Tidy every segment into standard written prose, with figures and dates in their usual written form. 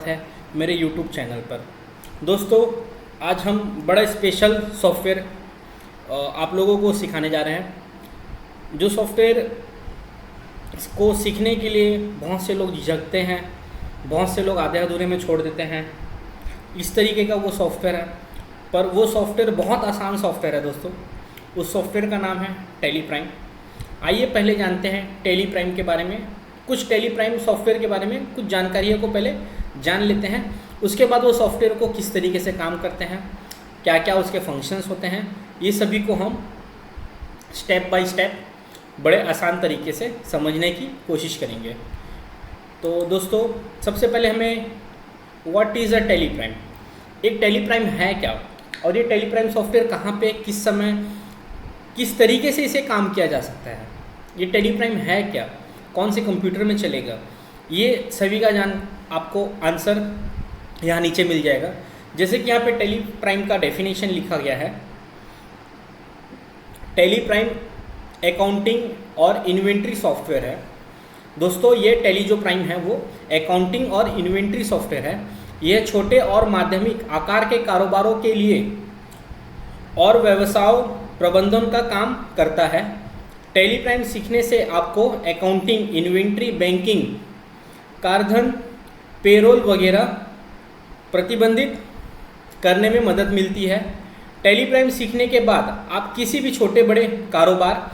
है मेरे YouTube channel पर। दोस्तों, आज हम बड़ा स्पेशल सॉफ्टवेयर आप लोगों को सिखाने जा रहे हैं। जो सॉफ्टवेयर को सीखने के लिए बहुत से लोग झिझकते हैं, बहुत से लोग आधे अधूरे में छोड़ देते हैं। इस तरीके का वो सॉफ्टवेयर है, पर वो सॉफ्टवेयर बहुत आसान सॉफ्टवेयर है दोस्तों। उस सॉफ्टवेयर का नाम है टैली प्राइम। आइए पहले जानते हैं टैली प्राइम के बारे में, कुछ टैली प्राइम सॉफ्टवेयर के बारे में कुछ जानकारियों को पहले जान लेते हैं। उसके बाद वो सॉफ्टवेयर को किस तरीके से काम करते हैं, क्या क्या उसके फंक्शंस होते हैं, ये सभी को हम स्टेप बाय स्टेप बड़े आसान तरीके से समझने की कोशिश करेंगे। तो दोस्तों, सबसे पहले हमें what is a tally prime, एक टैली प्राइम है क्या, और ये टैली प्राइम सॉफ्टवेयर कहाँ पे, किस समय, किस तरीके से इसे काम किया जा सकता है, ये टैली प्राइम है क्या, कौन से कंप्यूटर में चलेगा, ये सभी का आपको आंसर यहाँ नीचे मिल जाएगा। जैसे कि यहाँ पे टैली प्राइम का डेफिनेशन लिखा गया है। टैली प्राइम अकाउंटिंग और इन्वेंट्री सॉफ्टवेयर है। दोस्तों, ये टैली जो प्राइम है वो अकाउंटिंग और इन्वेंट्री सॉफ्टवेयर है। यह छोटे और माध्यमिक आकार के कारोबारों के लिए और व्यवसाय प्रबंधन का काम करता है। टैली प्राइम सीखने से आपको अकाउंटिंग, इन्वेंट्री, बैंकिंग, कारधन, पेरोल वगैरह प्रतिबंधित करने में मदद मिलती है। टैली प्राइम सीखने के बाद आप किसी भी छोटे बड़े कारोबार,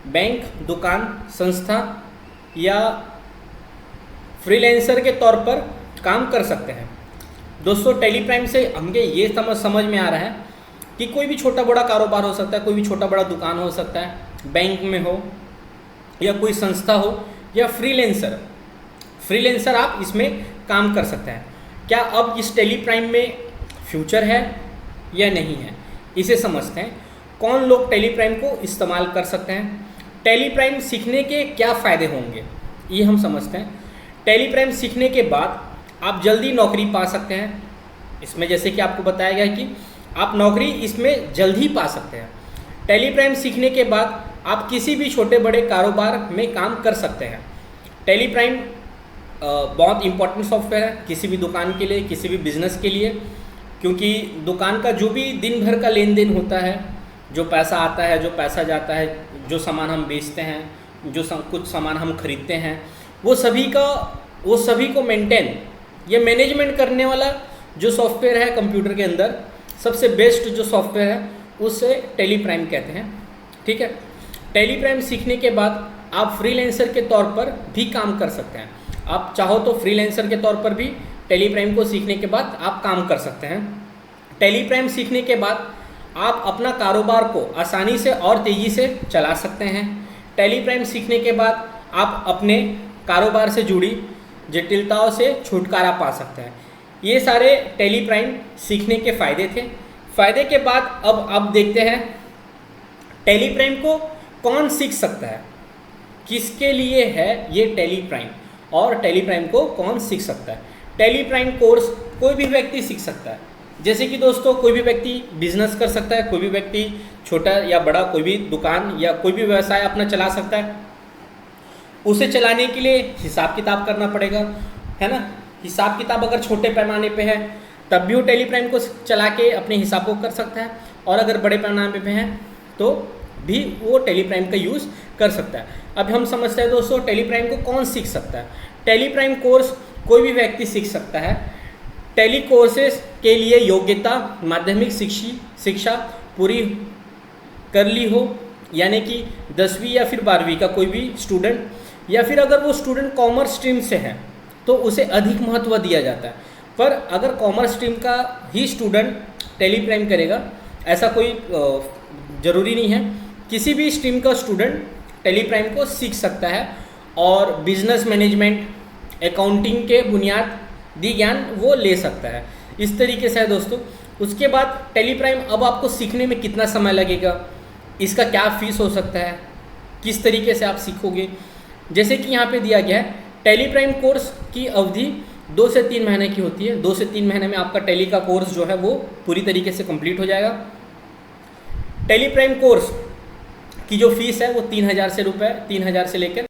बैंक, दुकान, संस्था या फ्रीलांसर के तौर पर काम कर सकते हैं। दोस्तों, टैली प्राइम से हमें ये समझ में आ रहा है कि कोई भी छोटा बड़ा कारोबार हो सकता है, कोई भी छोटा बड़ा दुकान हो सकता है, बैंक में हो या कोई संस्था हो या फ्रीलांसर आप इसमें काम कर सकते हैं। क्या अब इस टैली प्राइम में फ्यूचर है या नहीं है, इसे समझते हैं। कौन लोग टैली प्राइम को इस्तेमाल कर सकते हैं, टैली प्राइम सीखने के क्या फ़ायदे होंगे, ये हम समझते हैं। टैली प्राइम सीखने के बाद आप जल्दी नौकरी पा सकते हैं इसमें, जैसे कि आपको बताया गया कि आप नौकरी इसमें जल्द ही पा सकते हैं। टैली प्राइम सीखने के बाद आप किसी भी छोटे बड़े कारोबार में काम कर सकते हैं। टैली प्राइम बहुत इंपॉर्टेंट सॉफ्टवेयर है किसी भी दुकान के लिए, किसी भी बिजनेस के लिए, क्योंकि दुकान का जो भी दिन भर का लेन देन होता है, जो पैसा आता है, जो पैसा जाता है, जो सामान हम बेचते हैं, जो कुछ सामान हम खरीदते हैं, वो सभी को मेंटेन या मैनेजमेंट करने वाला जो सॉफ्टवेयर है कंप्यूटर के अंदर, सबसे बेस्ट जो सॉफ्टवेयर है उसे टैली प्राइम कहते हैं। ठीक है, टैली प्राइम सीखने के बाद आप फ्रीलांसर के तौर पर भी काम कर सकते हैं। आप चाहो तो फ्रीलांसर के तौर पर भी टैली प्राइम को सीखने के बाद आप काम कर सकते हैं। टैली प्राइम सीखने के बाद आप अपना कारोबार को आसानी से और तेज़ी से चला सकते हैं। टैली प्राइम सीखने के बाद आप अपने कारोबार से जुड़ी जटिलताओं से छुटकारा पा सकते हैं। ये सारे टैली प्राइम सीखने के फ़ायदे थे। फ़ायदे के बाद अब आप देखते हैं टैली प्राइम को कौन सीख सकता है, किसके लिए है ये टैली प्राइम, और टैली प्राइम को कौन सीख सकता है। टैली प्राइम कोर्स कोई भी व्यक्ति सीख सकता है। जैसे कि दोस्तों, कोई भी व्यक्ति बिजनेस कर सकता है, कोई भी व्यक्ति छोटा या बड़ा कोई भी दुकान या कोई भी व्यवसाय अपना चला सकता है। उसे चलाने के लिए हिसाब किताब करना पड़ेगा, है ना। हिसाब किताब अगर छोटे पैमाने पे है तब भी वो टैली प्राइम को चला के अपने हिसाब को कर सकता है, और अगर बड़े पैमाने पे है तो भी वो टैली प्राइम का यूज़ कर सकता है। अब हम समझते हैं दोस्तों टैली प्राइम को कौन सीख सकता है। टैली प्राइम कोर्स कोई भी व्यक्ति सीख सकता है। टैली कोर्सेज के लिए योग्यता माध्यमिक शिक्षा पूरी कर ली हो, यानी कि 10वीं या फिर 12वीं का कोई भी स्टूडेंट, या फिर अगर वो स्टूडेंट कॉमर्स स्ट्रीम से है तो उसे अधिक महत्व दिया जाता है। पर अगर कॉमर्स स्ट्रीम का ही स्टूडेंट टैली प्राइम करेगा ऐसा कोई ज़रूरी नहीं है। किसी भी स्ट्रीम का स्टूडेंट टैली प्राइम को सीख सकता है और बिजनेस मैनेजमेंट, अकाउंटिंग के बुनियादी ज्ञान वो ले सकता है। इस तरीके से है दोस्तों। उसके बाद टैली प्राइम अब आपको सीखने में कितना समय लगेगा, इसका क्या फ़ीस हो सकता है, किस तरीके से आप सीखोगे। जैसे कि यहाँ पे दिया गया है, टैली प्राइम कोर्स की अवधि 2 से 3 महीने की होती है। 2 से 3 महीने में आपका टैली का कोर्स जो है वो पूरी तरीके से कंप्लीट हो जाएगा। टैली प्राइम कोर्स की जो फीस है वो 3,000 से लेकर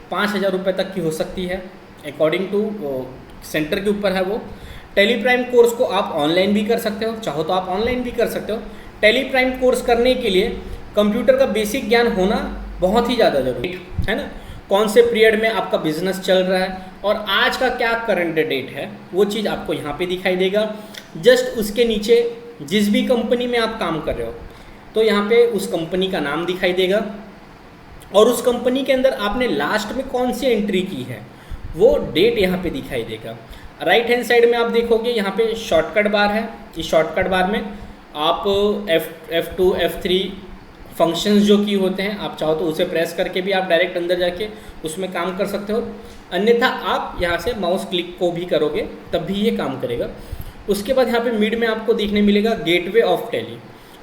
5,000 रुपये तक की हो सकती है, अकॉर्डिंग टू सेंटर के ऊपर है वो। टैली प्राइम कोर्स को आप ऑनलाइन भी कर सकते हो, चाहो तो आप ऑनलाइन भी कर सकते हो। टैली प्राइम कोर्स करने के लिए कंप्यूटर का बेसिक ज्ञान होना बहुत ही ज़्यादा जरूरी है ना। कौन से पीरियड में आपका बिजनेस चल रहा है और आज का क्या करंट डेट है, वो चीज़ आपको यहाँ पे दिखाई देगा। जस्ट उसके नीचे जिस भी कंपनी में आप काम कर रहे हो तो यहाँ पे उस कंपनी का नाम दिखाई देगा और उस कंपनी के अंदर आपने लास्ट में कौन सी एंट्री की है वो डेट यहाँ पे दिखाई देगा। राइट हैंड साइड में आप देखोगे यहाँ पे शॉर्टकट बार है। इस शॉर्टकट बार में आप F2 F3 फंक्शंस जो की होते हैं, आप चाहो तो उसे प्रेस करके भी आप डायरेक्ट अंदर जाके उसमें काम कर सकते हो, अन्यथा आप यहाँ से माउस क्लिक को भी करोगे तब भी ये काम करेगा। उसके बाद यहाँ पे मिड में आपको देखने मिलेगा गेटवे ऑफ टैली।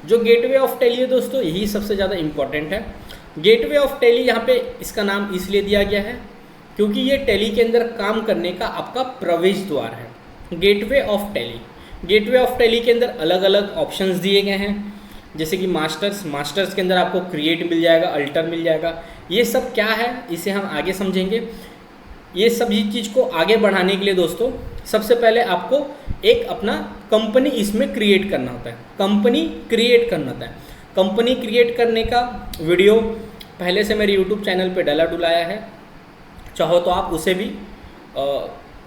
जो गेटवे ऑफ टैली है दोस्तों, यही सबसे ज़्यादा इम्पॉर्टेंट है। गेटवे ऑफ टैली यहाँ पे इसका नाम इसलिए दिया गया है क्योंकि ये टैली के अंदर काम करने का आपका प्रवेश द्वार है। Gateway of tally, gateway of tally के अंदर अलग अलग ऑप्शंस दिए गए हैं, जैसे कि मास्टर्स के अंदर आपको क्रिएट मिल जाएगा, अल्टर मिल जाएगा। ये सब क्या है इसे हम आगे समझेंगे। ये सभी चीज़ को आगे बढ़ाने के लिए दोस्तों सबसे पहले आपको एक अपना कंपनी इसमें क्रिएट करना होता है। कंपनी क्रिएट करना होता है। कंपनी क्रिएट करने का वीडियो पहले से मेरे यूट्यूब चैनल पे डला डुलाया है, चाहो तो आप उसे भी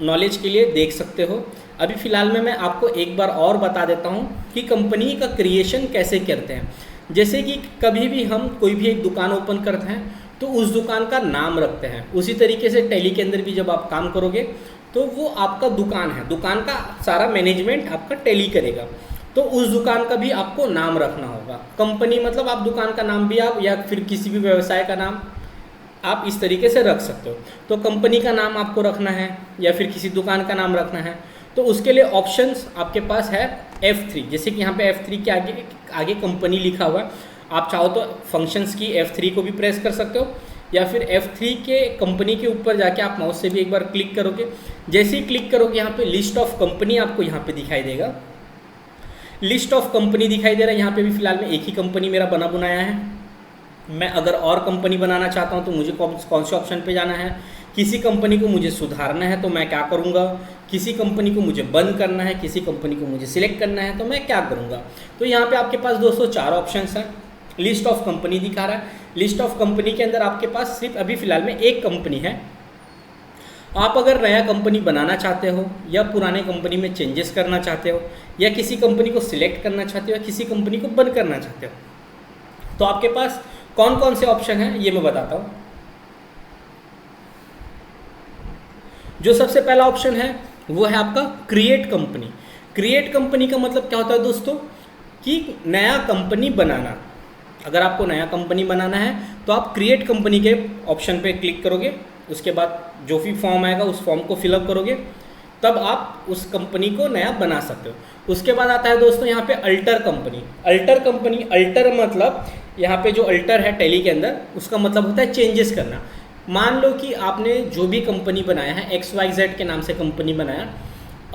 नॉलेज के लिए देख सकते हो। अभी फ़िलहाल में मैं आपको एक बार और बता देता हूँ कि कंपनी का क्रिएशन कैसे करते हैं। जैसे कि कभी भी हम कोई भी एक दुकान ओपन करते हैं तो उस दुकान का नाम रखते हैं, उसी तरीके से टैली के अंदर भी जब आप काम करोगे तो वो आपका दुकान है, दुकान का सारा मैनेजमेंट आपका टैली करेगा, तो उस दुकान का भी आपको नाम रखना होगा। कंपनी मतलब आप दुकान का नाम भी आप या फिर किसी भी व्यवसाय का नाम आप इस तरीके से रख सकते हो। तो कंपनी का नाम आपको रखना है या फिर किसी दुकान का नाम रखना है तो उसके लिए ऑप्शंस आपके पास है F3। जैसे कि यहाँ पे F3 के आगे कंपनी लिखा हुआ है, आप चाहो तो फंक्शंस की F3 को भी प्रेस कर सकते हो या फिर F3 के कंपनी के ऊपर जाके आप माउस से भी एक बार क्लिक करोगे। जैसे ही क्लिक करोगे यहाँ पे लिस्ट ऑफ कंपनी आपको यहाँ पे दिखाई देगा। लिस्ट ऑफ कंपनी दिखाई दे रहा है। यहाँ पे भी फिलहाल में एक ही कंपनी मेरा बना बनाया है। मैं अगर और कंपनी बनाना चाहता हूँ तो मुझे कौन से ऑप्शन पे जाना है। किसी कंपनी को मुझे सुधारना है तो मैं क्या करूँगा, किसी कंपनी को मुझे बंद करना है, किसी कंपनी को मुझे सिलेक्ट करना है तो मैं क्या करूँगा। तो यहाँ पे आपके पास दोस्तों 4 ऑप्शंस हैं। लिस्ट ऑफ कंपनी दिखा रहा है। लिस्ट ऑफ कंपनी के अंदर आपके पास सिर्फ अभी फ़िलहाल में एक कंपनी है। आप अगर नया कंपनी बनाना चाहते हो या पुराने कंपनी में चेंजेस करना चाहते हो या किसी कंपनी को सिलेक्ट करना चाहते हो या किसी कंपनी को बंद करना चाहते हो तो आपके पास कौन कौन से ऑप्शन हैं ये मैं बताता हूँ। जो सबसे पहला ऑप्शन है वो है आपका क्रिएट कंपनी। क्रिएट कंपनी का मतलब क्या होता है दोस्तों कि नया कंपनी बनाना। अगर आपको नया कंपनी बनाना है तो आप क्रिएट कंपनी के ऑप्शन पे क्लिक करोगे, उसके बाद जो भी फॉर्म आएगा उस फॉर्म को फिलअप करोगे, तब आप उस कंपनी को नया बना सकते हो। उसके बाद आता है दोस्तों यहाँ पे alter company. Alter company, alter मतलब यहाँ पे जो अल्टर है टैली के अंदर उसका मतलब होता है चेंजेस करना। मान लो कि आपने जो भी कंपनी बनाया है XYZ के नाम से कंपनी बनाया,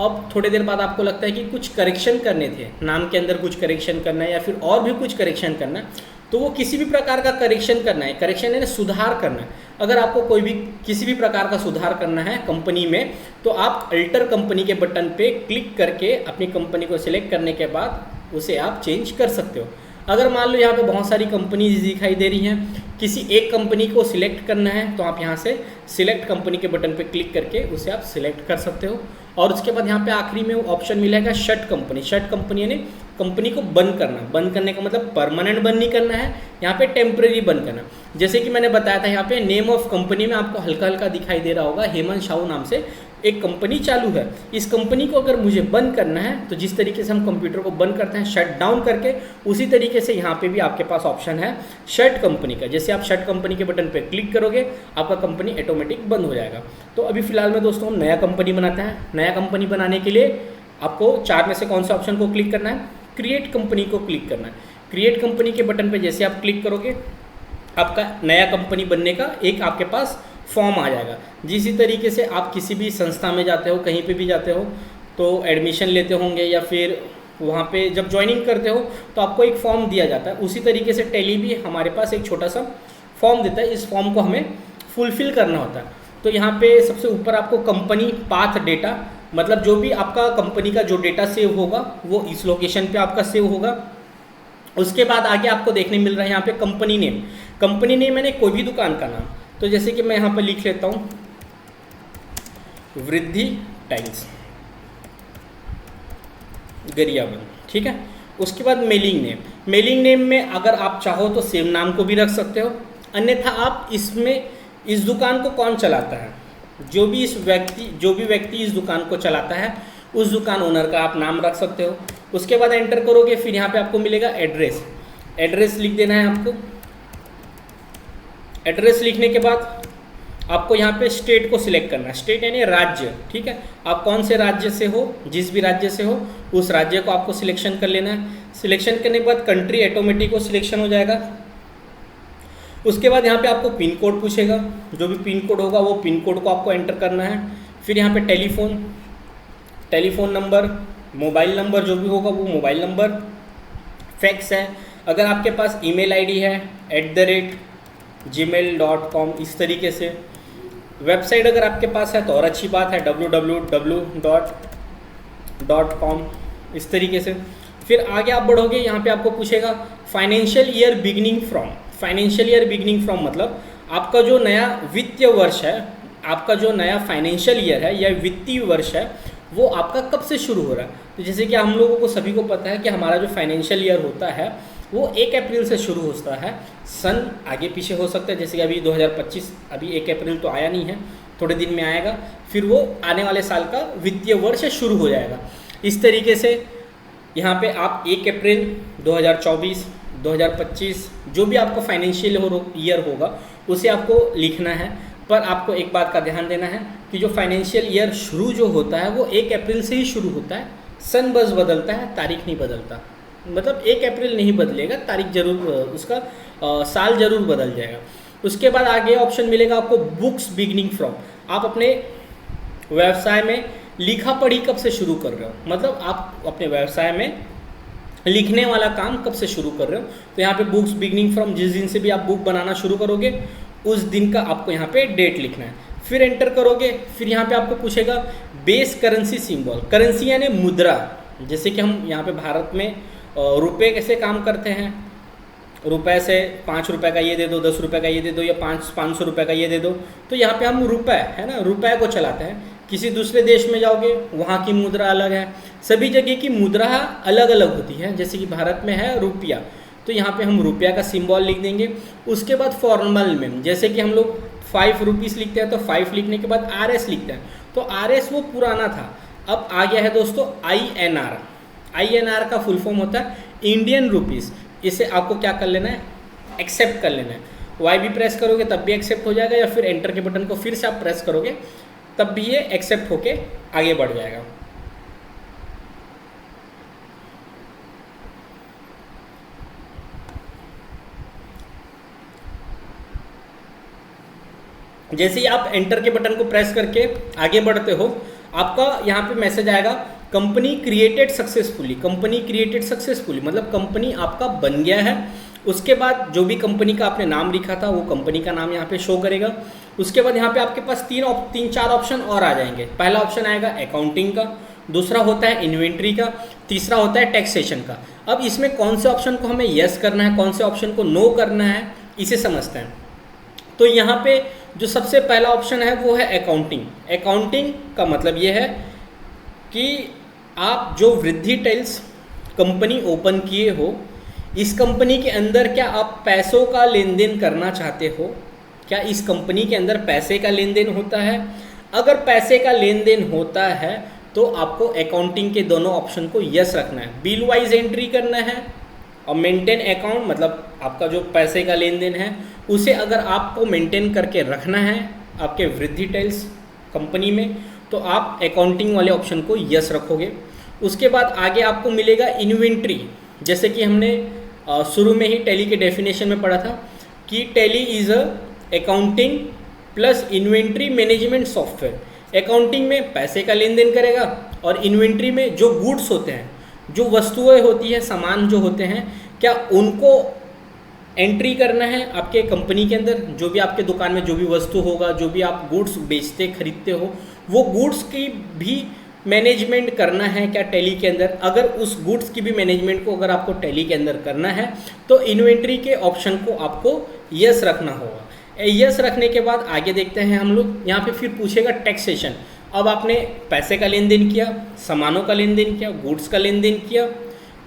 अब थोड़ी देर बाद आपको लगता है कि कुछ करेक्शन करने थे, नाम के अंदर कुछ करेक्शन करना है या फिर और भी कुछ करेक्शन करना है, तो वो किसी भी प्रकार का करेक्शन करना है, करेक्शन है ना सुधार करना है। अगर आपको कोई भी किसी भी प्रकार का सुधार करना है कंपनी में तो आप अल्टर कंपनी के बटन पे क्लिक करके अपनी कंपनी को सिलेक्ट करने के बाद उसे आप चेंज कर सकते हो। अगर मान लो यहाँ पे बहुत सारी कंपनीज दिखाई दे रही हैं, किसी एक कंपनी को सिलेक्ट करना है तो आप यहाँ से सिलेक्ट कंपनी के बटन पे क्लिक करके उसे आप सिलेक्ट कर सकते हो। और उसके बाद यहाँ पे आखिरी में ऑप्शन मिलेगा शट कंपनी। शट कंपनी यानी कंपनी को बंद करना। बंद करने का मतलब परमानेंट बंद नहीं करना है, यहाँ पे टेम्परेरी बंद करना। जैसे कि मैंने बताया था यहाँ पे नेम ऑफ कंपनी में आपको हल्का हल्का दिखाई दे रहा होगा, हेमंत साहू नाम से एक कंपनी चालू है। इस कंपनी को अगर मुझे बंद करना है तो जिस तरीके से हम कंप्यूटर को बंद करते हैं शट डाउन करके, उसी तरीके से यहाँ पे भी आपके पास ऑप्शन है शट कंपनी का। जैसे आप शट कंपनी के बटन पे क्लिक करोगे आपका कंपनी ऑटोमेटिक बंद हो जाएगा। तो अभी फिलहाल में दोस्तों हम नया कंपनी बनाते हैं। नया कंपनी बनाने के लिए आपको 4 में से कौन से ऑप्शन को क्लिक करना है, क्रिएट कंपनी को क्लिक करना है। क्रिएट कंपनी के बटन पर जैसे आप क्लिक करोगे आपका नया कंपनी बनने का एक आपके पास फॉर्म आ जाएगा। जिस तरीके से आप किसी भी संस्था में जाते हो, कहीं पे भी जाते हो तो एडमिशन लेते होंगे या फिर वहाँ पे जब ज्वाइनिंग करते हो तो आपको एक फॉर्म दिया जाता है, उसी तरीके से टैली भी हमारे पास एक छोटा सा फॉर्म देता है। इस फॉर्म को हमें फुलफिल करना होता है। तो यहाँ पे सबसे ऊपर आपको कंपनी पाथ डेटा, मतलब जो भी आपका कंपनी का जो डेटा सेव होगा वो इस लोकेशन पे आपका सेव होगा। उसके बाद आगे आपको देखने मिल रहा है यहाँ पे कंपनी नेम। कंपनी नेम यानी कोई भी दुकान का नाम। तो जैसे कि मैं यहाँ पे लिख लेता हूँ वृद्धि टाइल्स गरियाबंद, ठीक है। उसके बाद मेलिंग नेम। मेलिंग नेम में अगर आप चाहो तो सेम नाम को भी रख सकते हो, अन्यथा आप इसमें इस दुकान को कौन चलाता है, जो भी व्यक्ति इस दुकान को चलाता है उस दुकान ओनर का आप नाम रख सकते हो। उसके बाद एंटर करोगे, फिर यहाँ पे आपको मिलेगा एड्रेस। एड्रेस लिख देना है आपको। एड्रेस लिखने के बाद आपको यहाँ पे स्टेट को सिलेक्ट करना है। स्टेट यानी राज्य, ठीक है। आप कौन से राज्य से हो, जिस भी राज्य से हो उस राज्य को आपको सिलेक्शन कर लेना है। सिलेक्शन करने के बाद कंट्री ऑटोमेटिक को सिलेक्शन हो जाएगा। उसके बाद यहाँ पे आपको पिन कोड पूछेगा, जो भी पिन कोड होगा वो पिन कोड को आपको एंटर करना है। फिर यहाँ पे टेलीफोन नंबर, मोबाइल नंबर जो भी होगा वो मोबाइल नंबर। फैक्स है, अगर आपके पास ईमेल आईडी है @gmail.com, इस तरीके से। वेबसाइट अगर आपके पास है तो और अच्छी बात है, www.com, इस तरीके से। फिर आगे आप बढ़ोगे, यहाँ पे आपको पूछेगा financial year beginning from. Financial year beginning from मतलब आपका जो नया वित्तीय वर्ष है, आपका जो नया फाइनेंशियल ईयर है या वित्तीय वर्ष है वो आपका कब से शुरू हो रहा है। तो जैसे कि हम लोगों को सभी को पता है कि हमारा जो फाइनेंशियल ईयर होता है वो 1 अप्रैल से शुरू होता है। सन आगे पीछे हो सकता है, जैसे कि अभी 2025, अभी 1 अप्रैल तो आया नहीं है, थोड़े दिन में आएगा, फिर वो आने वाले साल का वित्तीय वर्ष शुरू हो जाएगा। इस तरीके से यहाँ पे आप 1 अप्रैल 2024, 2025 जो भी आपका फाइनेंशियल ईयर होगा उसे आपको लिखना है। पर आपको एक बात का ध्यान देना है कि जो फाइनेंशियल ईयर शुरू जो होता है वो 1 अप्रैल से ही शुरू होता है। सन बस बदलता है, तारीख नहीं बदलता। मतलब 1 अप्रैल नहीं बदलेगा, तारीख जरूर उसका साल जरूर बदल जाएगा। उसके बाद आगे ऑप्शन मिलेगा आपको बुक्स बिगिनिंग फ्रॉम। आप अपने व्यवसाय में लिखा पढ़ी कब से शुरू कर रहे हो, मतलब आप अपने व्यवसाय में लिखने वाला काम कब से शुरू कर रहे हो। तो यहाँ पे बुक्स बिगिनिंग फ्रॉम, जिस दिन से भी आप बुक बनाना शुरू करोगे उस दिन का आपको यहाँ पे डेट लिखना है। फिर एंटर करोगे, फिर यहाँ पे आपको पूछेगा बेस करेंसी सिंबल। करेंसी यानी मुद्रा, जैसे कि हम यहाँ पे भारत में रुपए कैसे काम करते हैं, रुपए से 5 रुपए का ये दे दो, 10 रुपए का ये दे दो, या 500 रुपए का ये दे दो। तो यहाँ पे हम रुपए है ना, रुपए को चलाते हैं। किसी दूसरे देश में जाओगे वहाँ की मुद्रा अलग है, सभी जगह की मुद्रा अलग अलग होती है। जैसे कि भारत में है रुपया, तो यहाँ पे हम रुपया का सिंबल लिख देंगे। उसके बाद फॉर्मल में, जैसे कि हम लोग 5 रुपीज़ लिखते हैं तो 5 लिखने के बाद RS लिखते हैं, तो RS वो पुराना था, अब आ गया है दोस्तों INR। INR का फुल फॉर्म होता है इंडियन रुपीज़। इसे आपको क्या कर लेना है, एक्सेप्ट कर लेना है। वाई भी प्रेस करोगे तब भी एक्सेप्ट हो जाएगा, या फिर एंटर के बटन को फिर से आप प्रेस करोगे तब भी ये एक्सेप्ट होके आगे बढ़ जाएगा। जैसे ही आप एंटर के बटन को प्रेस करके आगे बढ़ते हो, आपका यहाँ पे मैसेज आएगा company created successfully. Company created successfully मतलब कंपनी आपका बन गया है। उसके बाद जो भी कंपनी का आपने नाम लिखा था वो कंपनी का नाम यहाँ पे शो करेगा। उसके बाद यहाँ पे आपके पास 3-4 ऑप्शन और आ जाएंगे। पहला ऑप्शन आएगा अकाउंटिंग का, दूसरा होता है इन्वेंट्री का, तीसरा होता है टैक्सेशन का। अब इसमें कौन से ऑप्शन को हमें यस करना है, कौन से ऑप्शन को नो करना है, इसे समझते हैं। तो यहाँ पे जो सबसे पहला ऑप्शन है वो है अकाउंटिंग। अकाउंटिंग का मतलब ये है कि आप जो वृद्धि टाइल्स कंपनी ओपन किए हो, इस कंपनी के अंदर क्या आप पैसों का लेन देन करना चाहते हो, क्या इस कंपनी के अंदर पैसे का लेन देन होता है। अगर पैसे का लेन देन होता है तो आपको अकाउंटिंग के दोनों ऑप्शन को यस रखना है। बिल वाइज एंट्री करना है और मेंटेन अकाउंट मतलब आपका जो पैसे का लेन देन है उसे अगर आपको मेंटेन करके रखना है आपके वृद्धि टाइल्स कंपनी में, तो आप अकाउंटिंग वाले ऑप्शन को यस रखोगे। उसके बाद आगे आपको मिलेगा इन्वेंट्री। जैसे कि हमने शुरू में ही टैली के डेफिनेशन में पढ़ा था कि tally is a accounting plus inventory management software. Accounting में पैसे का लेन देन करेगा और इन्वेंट्री में जो गुड्स होते हैं, जो वस्तुएं होती हैं, सामान जो होते हैं, क्या उनको एंट्री करना है आपके कंपनी के अंदर, जो भी आपके दुकान में जो भी वस्तु होगा, जो भी आप गुड्स बेचते खरीदते हो, वो गुड्स की भी मैनेजमेंट करना है क्या टैली के अंदर। अगर उस गुड्स की भी मैनेजमेंट को अगर आपको टैली के अंदर करना है तो इन्वेंट्री के ऑप्शन को आपको यस रखना होगा। यस रखने के बाद आगे देखते हैं हम लोग, यहाँ पे फिर पूछेगा टैक्सेशन। अब आपने पैसे का लेन देन किया, सामानों का लेन देन किया, गुड्स का लेन देन किया,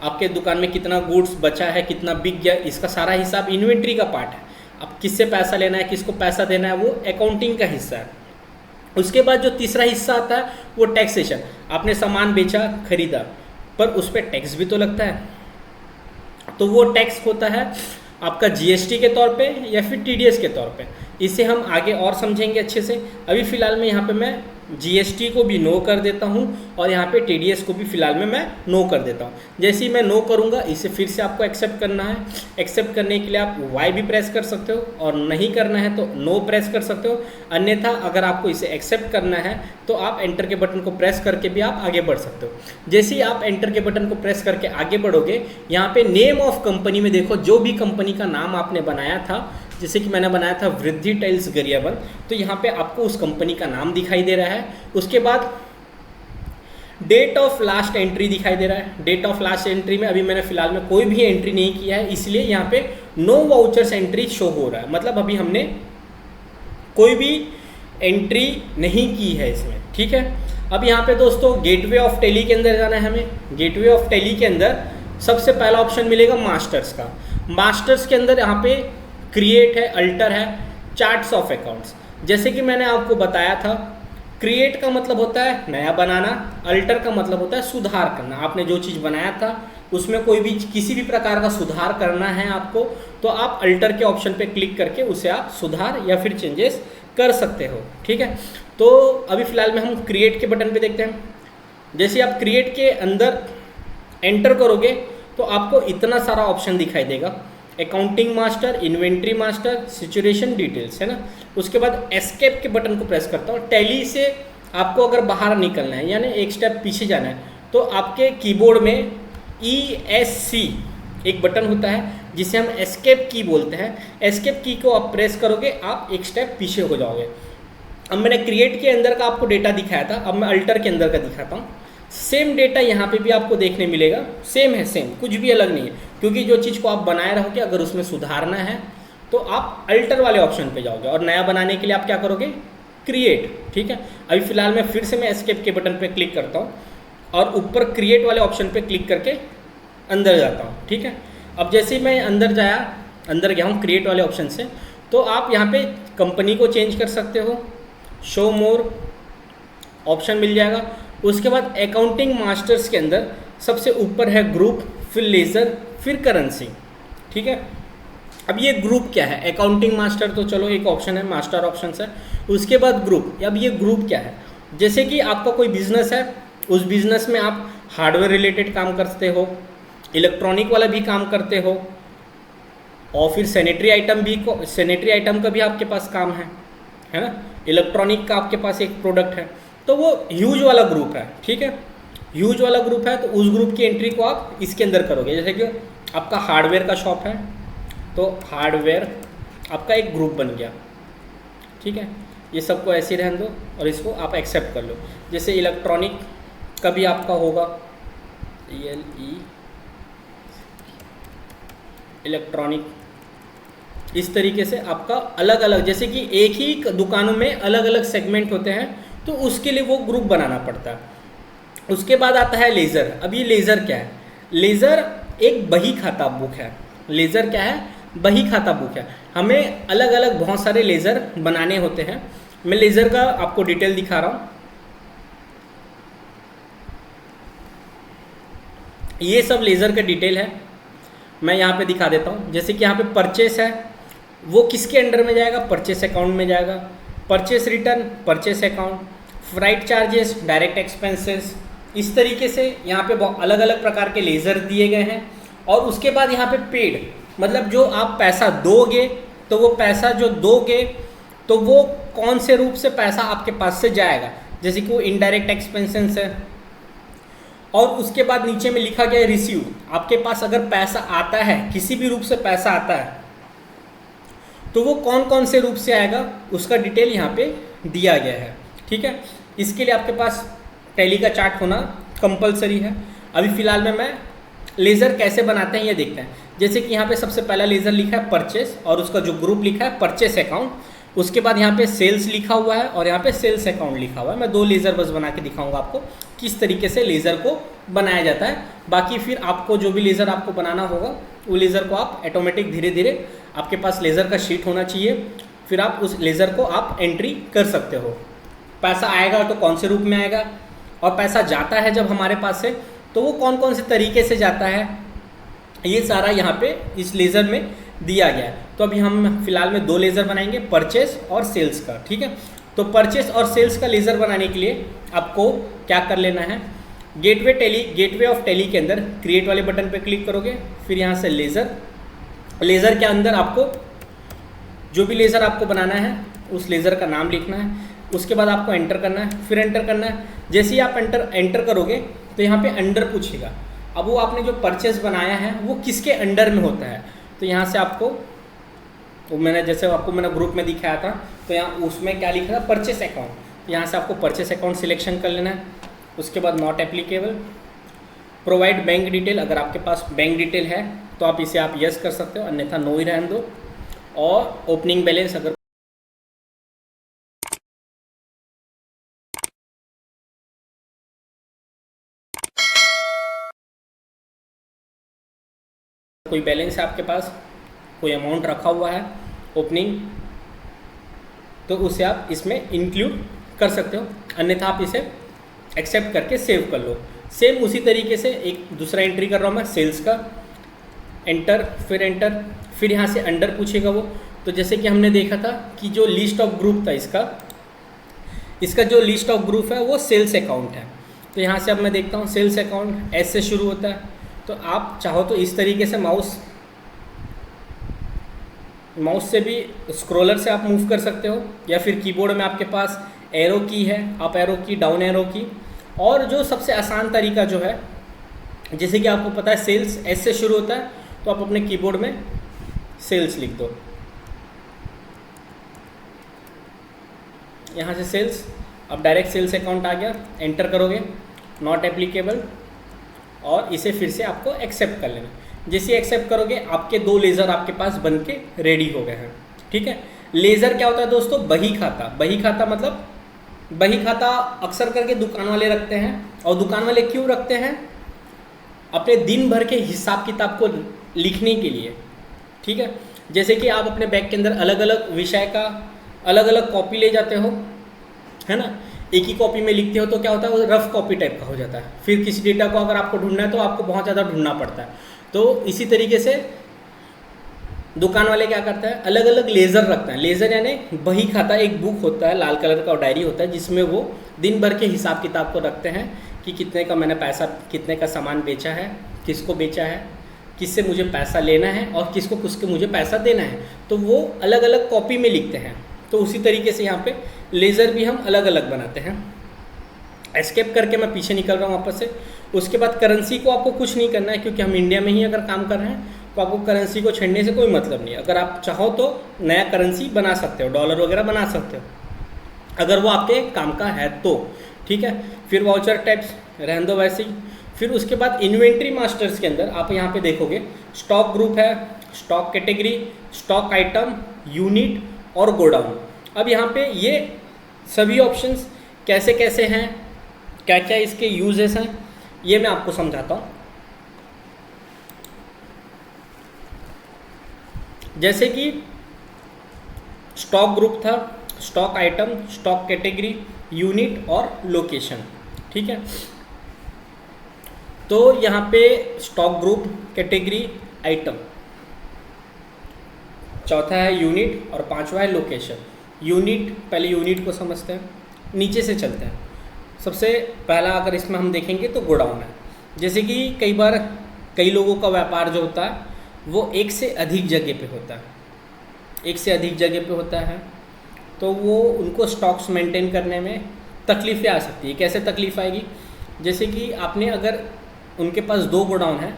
आपके दुकान में कितना गुड्स बचा है, कितना बिक गया, इसका सारा हिसाब इन्वेंट्री का पार्ट है। अब किससे पैसा लेना है, किसको पैसा देना है, वो अकाउंटिंग का हिस्सा है। उसके बाद जो तीसरा हिस्सा आता है वो टैक्सेशन। आपने सामान बेचा, खरीदा, पर उस पर टैक्स भी तो लगता है, तो वो टैक्स होता है आपका जीएसटी के तौर पे या फिर टीडीएस के तौर पे। इसे हम आगे और समझेंगे अच्छे से। अभी फ़िलहाल में यहाँ पे मैं जीएसटी को भी नो कर देता हूँ और यहाँ पे टीडीएस को भी फ़िलहाल में मैं नो कर देता हूँ। जैसे ही मैं नो करूँगा, इसे फिर से आपको एक्सेप्ट करना है। एक्सेप्ट करने के लिए आप वाई भी प्रेस कर सकते हो और नहीं करना है तो नो प्रेस कर सकते हो। अन्यथा अगर आपको इसे एक्सेप्ट करना है तो आप एंटर के बटन को प्रेस करके भी आप आगे बढ़ सकते हो। जैसे ही आप एंटर के बटन को प्रेस करके आगे बढ़ोगे, यहाँ पे नेम ऑफ कंपनी में देखो, जो भी कंपनी का नाम आपने बनाया था, जैसे कि मैंने बनाया था वृद्धि टाइल्स गरियाबंद, तो यहाँ पे आपको उस कंपनी का नाम दिखाई दे रहा है। उसके बाद डेट ऑफ लास्ट एंट्री दिखाई दे रहा है। डेट ऑफ लास्ट एंट्री में अभी मैंने फिलहाल में कोई भी एंट्री नहीं किया है, इसलिए यहाँ पे नो वाउचर्स एंट्री शो हो रहा है। मतलब अभी हमने कोई भी एंट्री नहीं की है इसमें, ठीक है। अब यहाँ पे दोस्तों गेटवे ऑफ टैली के अंदर जाना है हमें। गेटवे ऑफ टैली के अंदर सबसे पहला ऑप्शन मिलेगा मास्टर्स का। मास्टर्स के अंदर यहाँ पे क्रिएट है, अल्टर है, चार्ट्स ऑफ अकाउंट्स। जैसे कि मैंने आपको बताया था, क्रिएट का मतलब होता है नया बनाना, अल्टर का मतलब होता है सुधार करना। आपने जो चीज़ बनाया था उसमें कोई भी किसी भी प्रकार का सुधार करना है आपको, तो आप अल्टर के ऑप्शन पे क्लिक करके उसे आप सुधार या फिर चेंजेस कर सकते हो, ठीक है। तो अभी फ़िलहाल में हम क्रिएट के बटन पे देखते हैं। जैसे आप क्रिएट के अंदर एंटर करोगे तो आपको इतना सारा ऑप्शन दिखाई देगा। Accounting master, inventory master, situation details, है ना। उसके बाद एस्केप के बटन को प्रेस करता हूँ। टैली से आपको अगर बाहर निकलना है, यानी एक स्टेप पीछे जाना है, तो आपके कीबोर्ड में ESC एक बटन होता है जिसे हम एस्केप की बोलते हैं। एस्केप की को आप प्रेस करोगे, आप एक स्टेप पीछे हो जाओगे। अब मैंने क्रिएट के अंदर का आपको डेटा दिखाया था, अब मैं अल्टर के अंदर का दिखाता हूँ। सेम डेटा यहाँ पे भी आपको देखने मिलेगा, सेम है, सेम, कुछ भी अलग नहीं है। क्योंकि जो चीज़ को आप बनाए रहोगे, अगर उसमें सुधारना है तो आप अल्टर वाले ऑप्शन पे जाओगे, और नया बनाने के लिए आप क्या करोगे, क्रिएट, ठीक है। अभी फिलहाल मैं फिर से मैं एस्केप के बटन पे क्लिक करता हूँ और ऊपर क्रिएट वाले ऑप्शन पे क्लिक करके अंदर जाता हूँ, ठीक है। अब जैसे ही मैं अंदर गया हूँ क्रिएट वाले ऑप्शन से, तो आप यहाँ पे कंपनी को चेंज कर सकते हो, शो मोर ऑप्शन मिल जाएगा। उसके बाद अकाउंटिंग मास्टर्स के अंदर सबसे ऊपर है ग्रुप, फिर लेज़र, फिर करेंसी, ठीक है। अब ये ग्रुप क्या है, अकाउंटिंग मास्टर तो चलो एक ऑप्शन है, मास्टर ऑप्शन है। उसके बाद ग्रुप, अब ये ग्रुप क्या है, जैसे कि आपका कोई बिजनेस है, उस बिजनेस में आप हार्डवेयर रिलेटेड काम करते हो, इलेक्ट्रॉनिक वाला भी काम करते हो, और फिर सैनिटरी आइटम का भी आपके पास काम है ना। इलेक्ट्रॉनिक का आपके पास एक प्रोडक्ट है, तो वो ह्यूज वाला ग्रुप है, ठीक है। ह्यूज वाला ग्रुप है, तो उस ग्रुप की एंट्री को आप इसके अंदर करोगे। जैसे कि आपका हार्डवेयर का शॉप है, तो हार्डवेयर आपका एक ग्रुप बन गया, ठीक है। ये सबको ऐसे ही रहने दो और इसको आप एक्सेप्ट कर लो। जैसे इलेक्ट्रॉनिक का भी आपका होगा, इलेक्ट्रॉनिक, इस तरीके से आपका अलग अलग, जैसे कि एक ही दुकानों में अलग अलग सेगमेंट होते हैं, तो उसके लिए वो ग्रुप बनाना पड़ता है। उसके बाद आता है लेज़र। अब ये लेज़र क्या है, लेज़र एक बही खाता बुक है। लेज़र क्या है, बही खाता बुक है। हमें अलग अलग बहुत सारे लेज़र बनाने होते हैं। मैं लेज़र का आपको डिटेल दिखा रहा हूँ। ये सब लेज़र का डिटेल है, मैं यहाँ पे दिखा देता हूँ। जैसे कि यहाँ पे परचेस है, वो किसके अंडर में जाएगा, परचेस अकाउंट में जाएगा। Purchase return, purchase account, freight charges, direct expenses, इस तरीके से यहाँ पे बहुत अलग अलग प्रकार के लेज़र दिए गए हैं। और उसके बाद यहाँ पे पेड, मतलब जो आप पैसा दोगे, तो वो पैसा जो दोगे तो वो कौन से रूप से पैसा आपके पास से जाएगा, जैसे कि वो इनडायरेक्ट एक्सपेंसेस है। और उसके बाद नीचे में लिखा गया है रिसीव। आपके पास अगर पैसा आता है, किसी भी रूप से पैसा आता है, तो वो कौन कौन से रूप से आएगा उसका डिटेल यहाँ पे दिया गया है। ठीक है, इसके लिए आपके पास टैली का चार्ट होना कंपलसरी है। अभी फ़िलहाल में मैं लेज़र कैसे बनाते हैं ये देखते हैं। जैसे कि यहाँ पे सबसे पहला लेज़र लिखा है परचेस और उसका जो ग्रुप लिखा है परचेस अकाउंट, उसके बाद यहाँ पे सेल्स लिखा हुआ है और यहाँ पे सेल्स अकाउंट लिखा हुआ है। मैं 2 लेज़र बस बना के दिखाऊंगा आपको किस तरीके से लेज़र को बनाया जाता है। बाकी फिर आपको जो भी लेज़र आपको बनाना होगा वो लेज़र को आप ऑटोमेटिक धीरे धीरे आपके पास लेज़र का शीट होना चाहिए, फिर आप उस लेज़र को आप एंट्री कर सकते हो। पैसा आएगा तो कौन से रूप में आएगा, और पैसा जाता है जब हमारे पास से तो वो कौन कौन से तरीके से जाता है, ये सारा यहाँ पे इस लेज़र में दिया गया है। तो अभी हम फिलहाल में 2 लेज़र बनाएंगे, परचेस और सेल्स का। ठीक है, तो परचेस और सेल्स का लेज़र बनाने के लिए आपको क्या कर लेना है, गेटवे ऑफ टैली के अंदर क्रिएट वाले बटन पे क्लिक करोगे, फिर यहाँ से लेज़र के अंदर आपको जो भी लेज़र आपको बनाना है उस लेज़र का नाम लिखना है, उसके बाद आपको एंटर करना है, फिर एंटर करना है। जैसे ही आप एंटर करोगे तो यहाँ पे अंडर पूछेगा। अब वो आपने जो परचेस बनाया है वो किसके अंडर में होता है, तो यहाँ से आपको तो जैसे आपको मैंने ग्रुप में दिखाया था तो यहाँ उसमें क्या लिखा था, परचेस अकाउंट। यहाँ से आपको परचेस अकाउंट सिलेक्शन कर लेना है। उसके बाद not applicable, provide bank detail, अगर आपके पास बैंक डिटेल है तो आप इसे आप यस कर सकते हो, अन्यथा नो ही रहने दो। और ओपनिंग बैलेंस, अगर कोई बैलेंस है आपके पास, कोई अमाउंट रखा हुआ है ओपनिंग, तो उसे आप इसमें इंक्लूड कर सकते हो, अन्यथा आप इसे एक्सेप्ट करके सेव कर लो। सेम उसी तरीके से एक दूसरा एंट्री कर रहा हूँ मैं सेल्स का, एंटर, फिर यहाँ से अंडर पूछेगा वो। तो जैसे कि हमने देखा था कि जो लिस्ट ऑफ ग्रुप था इसका जो लिस्ट ऑफ ग्रुप है वो सेल्स अकाउंट है। तो यहाँ से अब मैं देखता हूँ सेल्स अकाउंट एस से शुरू होता है, तो आप चाहो तो इस तरीके से माउस से भी स्क्रॉलर से आप मूव कर सकते हो, या फिर कीबोर्ड में आपके पास एरो की है, अप एरो की, डाउन एरो की। और जो सबसे आसान तरीका जो है, जैसे कि आपको पता है सेल्स एस से शुरू होता है, तो आप अपने कीबोर्ड में सेल्स लिख दो, यहाँ से सेल्स, अब डायरेक्ट सेल्स अकाउंट आ गया, एंटर करोगे, नॉट एप्लीकेबल, और इसे फिर से आपको एक्सेप्ट कर लेना। जैसे एक्सेप्ट करोगे आपके 2 लेज़र आपके पास बन के रेडी हो गए हैं। ठीक है, लेज़र क्या होता है दोस्तों, बही खाता मतलब बही खाता अक्सर करके दुकान वाले रखते हैं। और दुकान वाले क्यों रखते हैं, अपने दिन भर के हिसाब किताब को लिखने के लिए। ठीक है, जैसे कि आप अपने बैग के अंदर अलग अलग विषय का अलग अलग कॉपी ले जाते हो, है ना, एक ही कॉपी में लिखते हो तो क्या होता है, वो रफ कॉपी टाइप का हो जाता है। फिर किसी डेटा को अगर आपको ढूंढना है तो आपको बहुत ज़्यादा ढूंढना पड़ता है। तो इसी तरीके से दुकान वाले क्या करता है, अलग अलग लेज़र रखते हैं। लेज़र यानी बही खाता, एक बुक होता है लाल कलर का, डायरी होता है जिसमें वो दिन भर के हिसाब किताब को रखते हैं कि कितने का मैंने पैसा, कितने का सामान बेचा है, किसको बेचा है, किससे मुझे पैसा लेना है और किसको किसको मुझे पैसा देना है। तो वो अलग अलग कॉपी में लिखते हैं। तो उसी तरीके से यहाँ पे लेज़र भी हम अलग अलग बनाते हैं। एस्केप करके मैं पीछे निकल रहा हूँ वापस से। उसके बाद करेंसी को आपको कुछ नहीं करना है, क्योंकि हम इंडिया में ही अगर काम कर रहे हैं तो आपको करेंसी को छेड़ने से कोई मतलब नहीं है। अगर आप चाहो तो नया करेंसी बना सकते हो, डॉलर वगैरह बना सकते हो, अगर वो आपके काम का है तो। ठीक है, फिर वाउचर टाइप्स रहने दो वैसे ही। फिर उसके बाद इन्वेंट्री मास्टर्स के अंदर आप यहाँ पे देखोगे स्टॉक ग्रुप है, stock category, stock item, unit और गोडाउन। अब यहाँ पे ये सभी ऑप्शंस कैसे कैसे हैं, क्या क्या इसके यूजेस हैं, ये मैं आपको समझाता हूँ। जैसे कि स्टॉक ग्रुप था, stock item, stock category, unit और लोकेशन। ठीक है, तो यहाँ पे स्टॉक ग्रुप, कैटेगरी, आइटम, चौथा है यूनिट और पांचवा है लोकेशन। यूनिट, पहले यूनिट को समझते हैं, नीचे से चलते हैं। सबसे पहला अगर इसमें हम देखेंगे तो गोडाउन है। जैसे कि कई बार कई लोगों का व्यापार जो होता है वो एक से अधिक जगह पे होता है, तो वो उनको स्टॉक्स मेंटेन करने में तकलीफ़ें आ सकती है। कैसे तकलीफ़ आएगी, जैसे कि आपने अगर उनके पास 2 गोडाउन है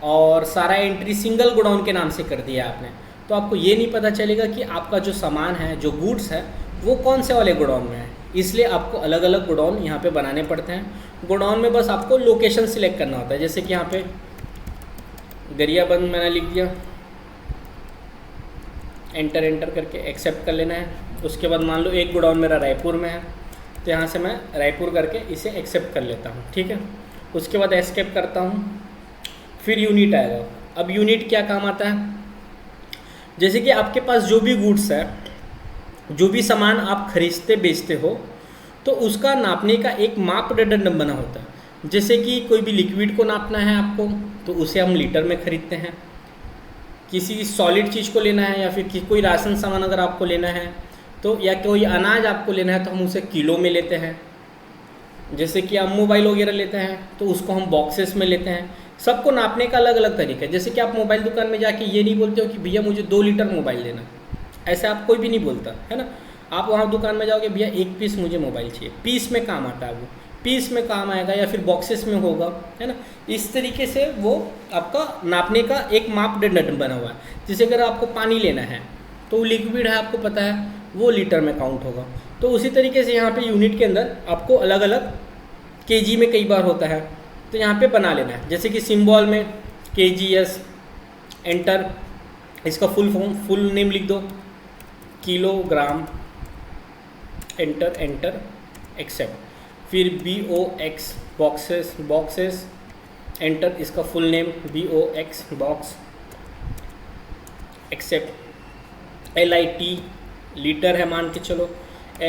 और सारा एंट्री सिंगल गोडाउन के नाम से कर दिया आपने, तो आपको ये नहीं पता चलेगा कि आपका जो सामान है, जो गुड्स है, वो कौन से वाले गोडाउन में है। इसलिए आपको अलग अलग गोडाउन यहाँ पे बनाने पड़ते हैं। गोडाउन में बस आपको लोकेशन सिलेक्ट करना होता है। जैसे कि यहाँ पे गरियाबंद मैंने लिख दिया, एंटर करके एक्सेप्ट कर लेना है। उसके बाद मान लो एक गोडाउन मेरा रायपुर में है, तो यहाँ से मैं रायपुर करके इसे एक्सेप्ट कर लेता हूँ, ठीक है। उसके बाद एस्केप करता हूँ, फिर यूनिट आएगा। अब यूनिट क्या काम आता है, जैसे कि आपके पास जो भी गुड्स है, जो भी सामान आप खरीदते बेचते हो, तो उसका नापने का एक मापदंड बना होता है। जैसे कि कोई भी लिक्विड को नापना है आपको, तो उसे हम लीटर में खरीदते हैं। किसी सॉलिड चीज़ को लेना है या फिर कोई राशन सामान अगर आपको लेना है, तो या कोई अनाज आपको लेना है, तो हम उसे किलो में लेते हैं। जैसे कि आप मोबाइल वगैरह लेते हैं, तो उसको हम बॉक्सेस में लेते हैं। सबको नापने का अलग अलग तरीका है। जैसे कि आप मोबाइल दुकान में जाके ये नहीं बोलते हो कि भैया मुझे 2 लीटर मोबाइल लेना, ऐसे आप कोई भी नहीं बोलता है ना। आप वहाँ दुकान में जाओगे, भैया 1 पीस मुझे मोबाइल चाहिए, पीस में काम आता है, वो पीस में काम आएगा या फिर बॉक्सेस में होगा, है ना। इस तरीके से वो आपका नापने का एक मापदंड बना हुआ है। जैसे अगर आपको पानी लेना है, तो लिक्विड है, आपको पता है, वो लीटर में काउंट होगा। तो उसी तरीके से यहाँ पे यूनिट के अंदर आपको अलग अलग केजी में कई बार होता है, तो यहाँ पे बना लेना है। जैसे कि सिंबल में KGS, एंटर, इसका फुल नेम लिख दो, किलोग्राम, एंटर एक्सेप्ट। फिर BOX, बॉक्सेस, एंटर, इसका full name BOX, box, accept. LIT, litre है मान के चलो,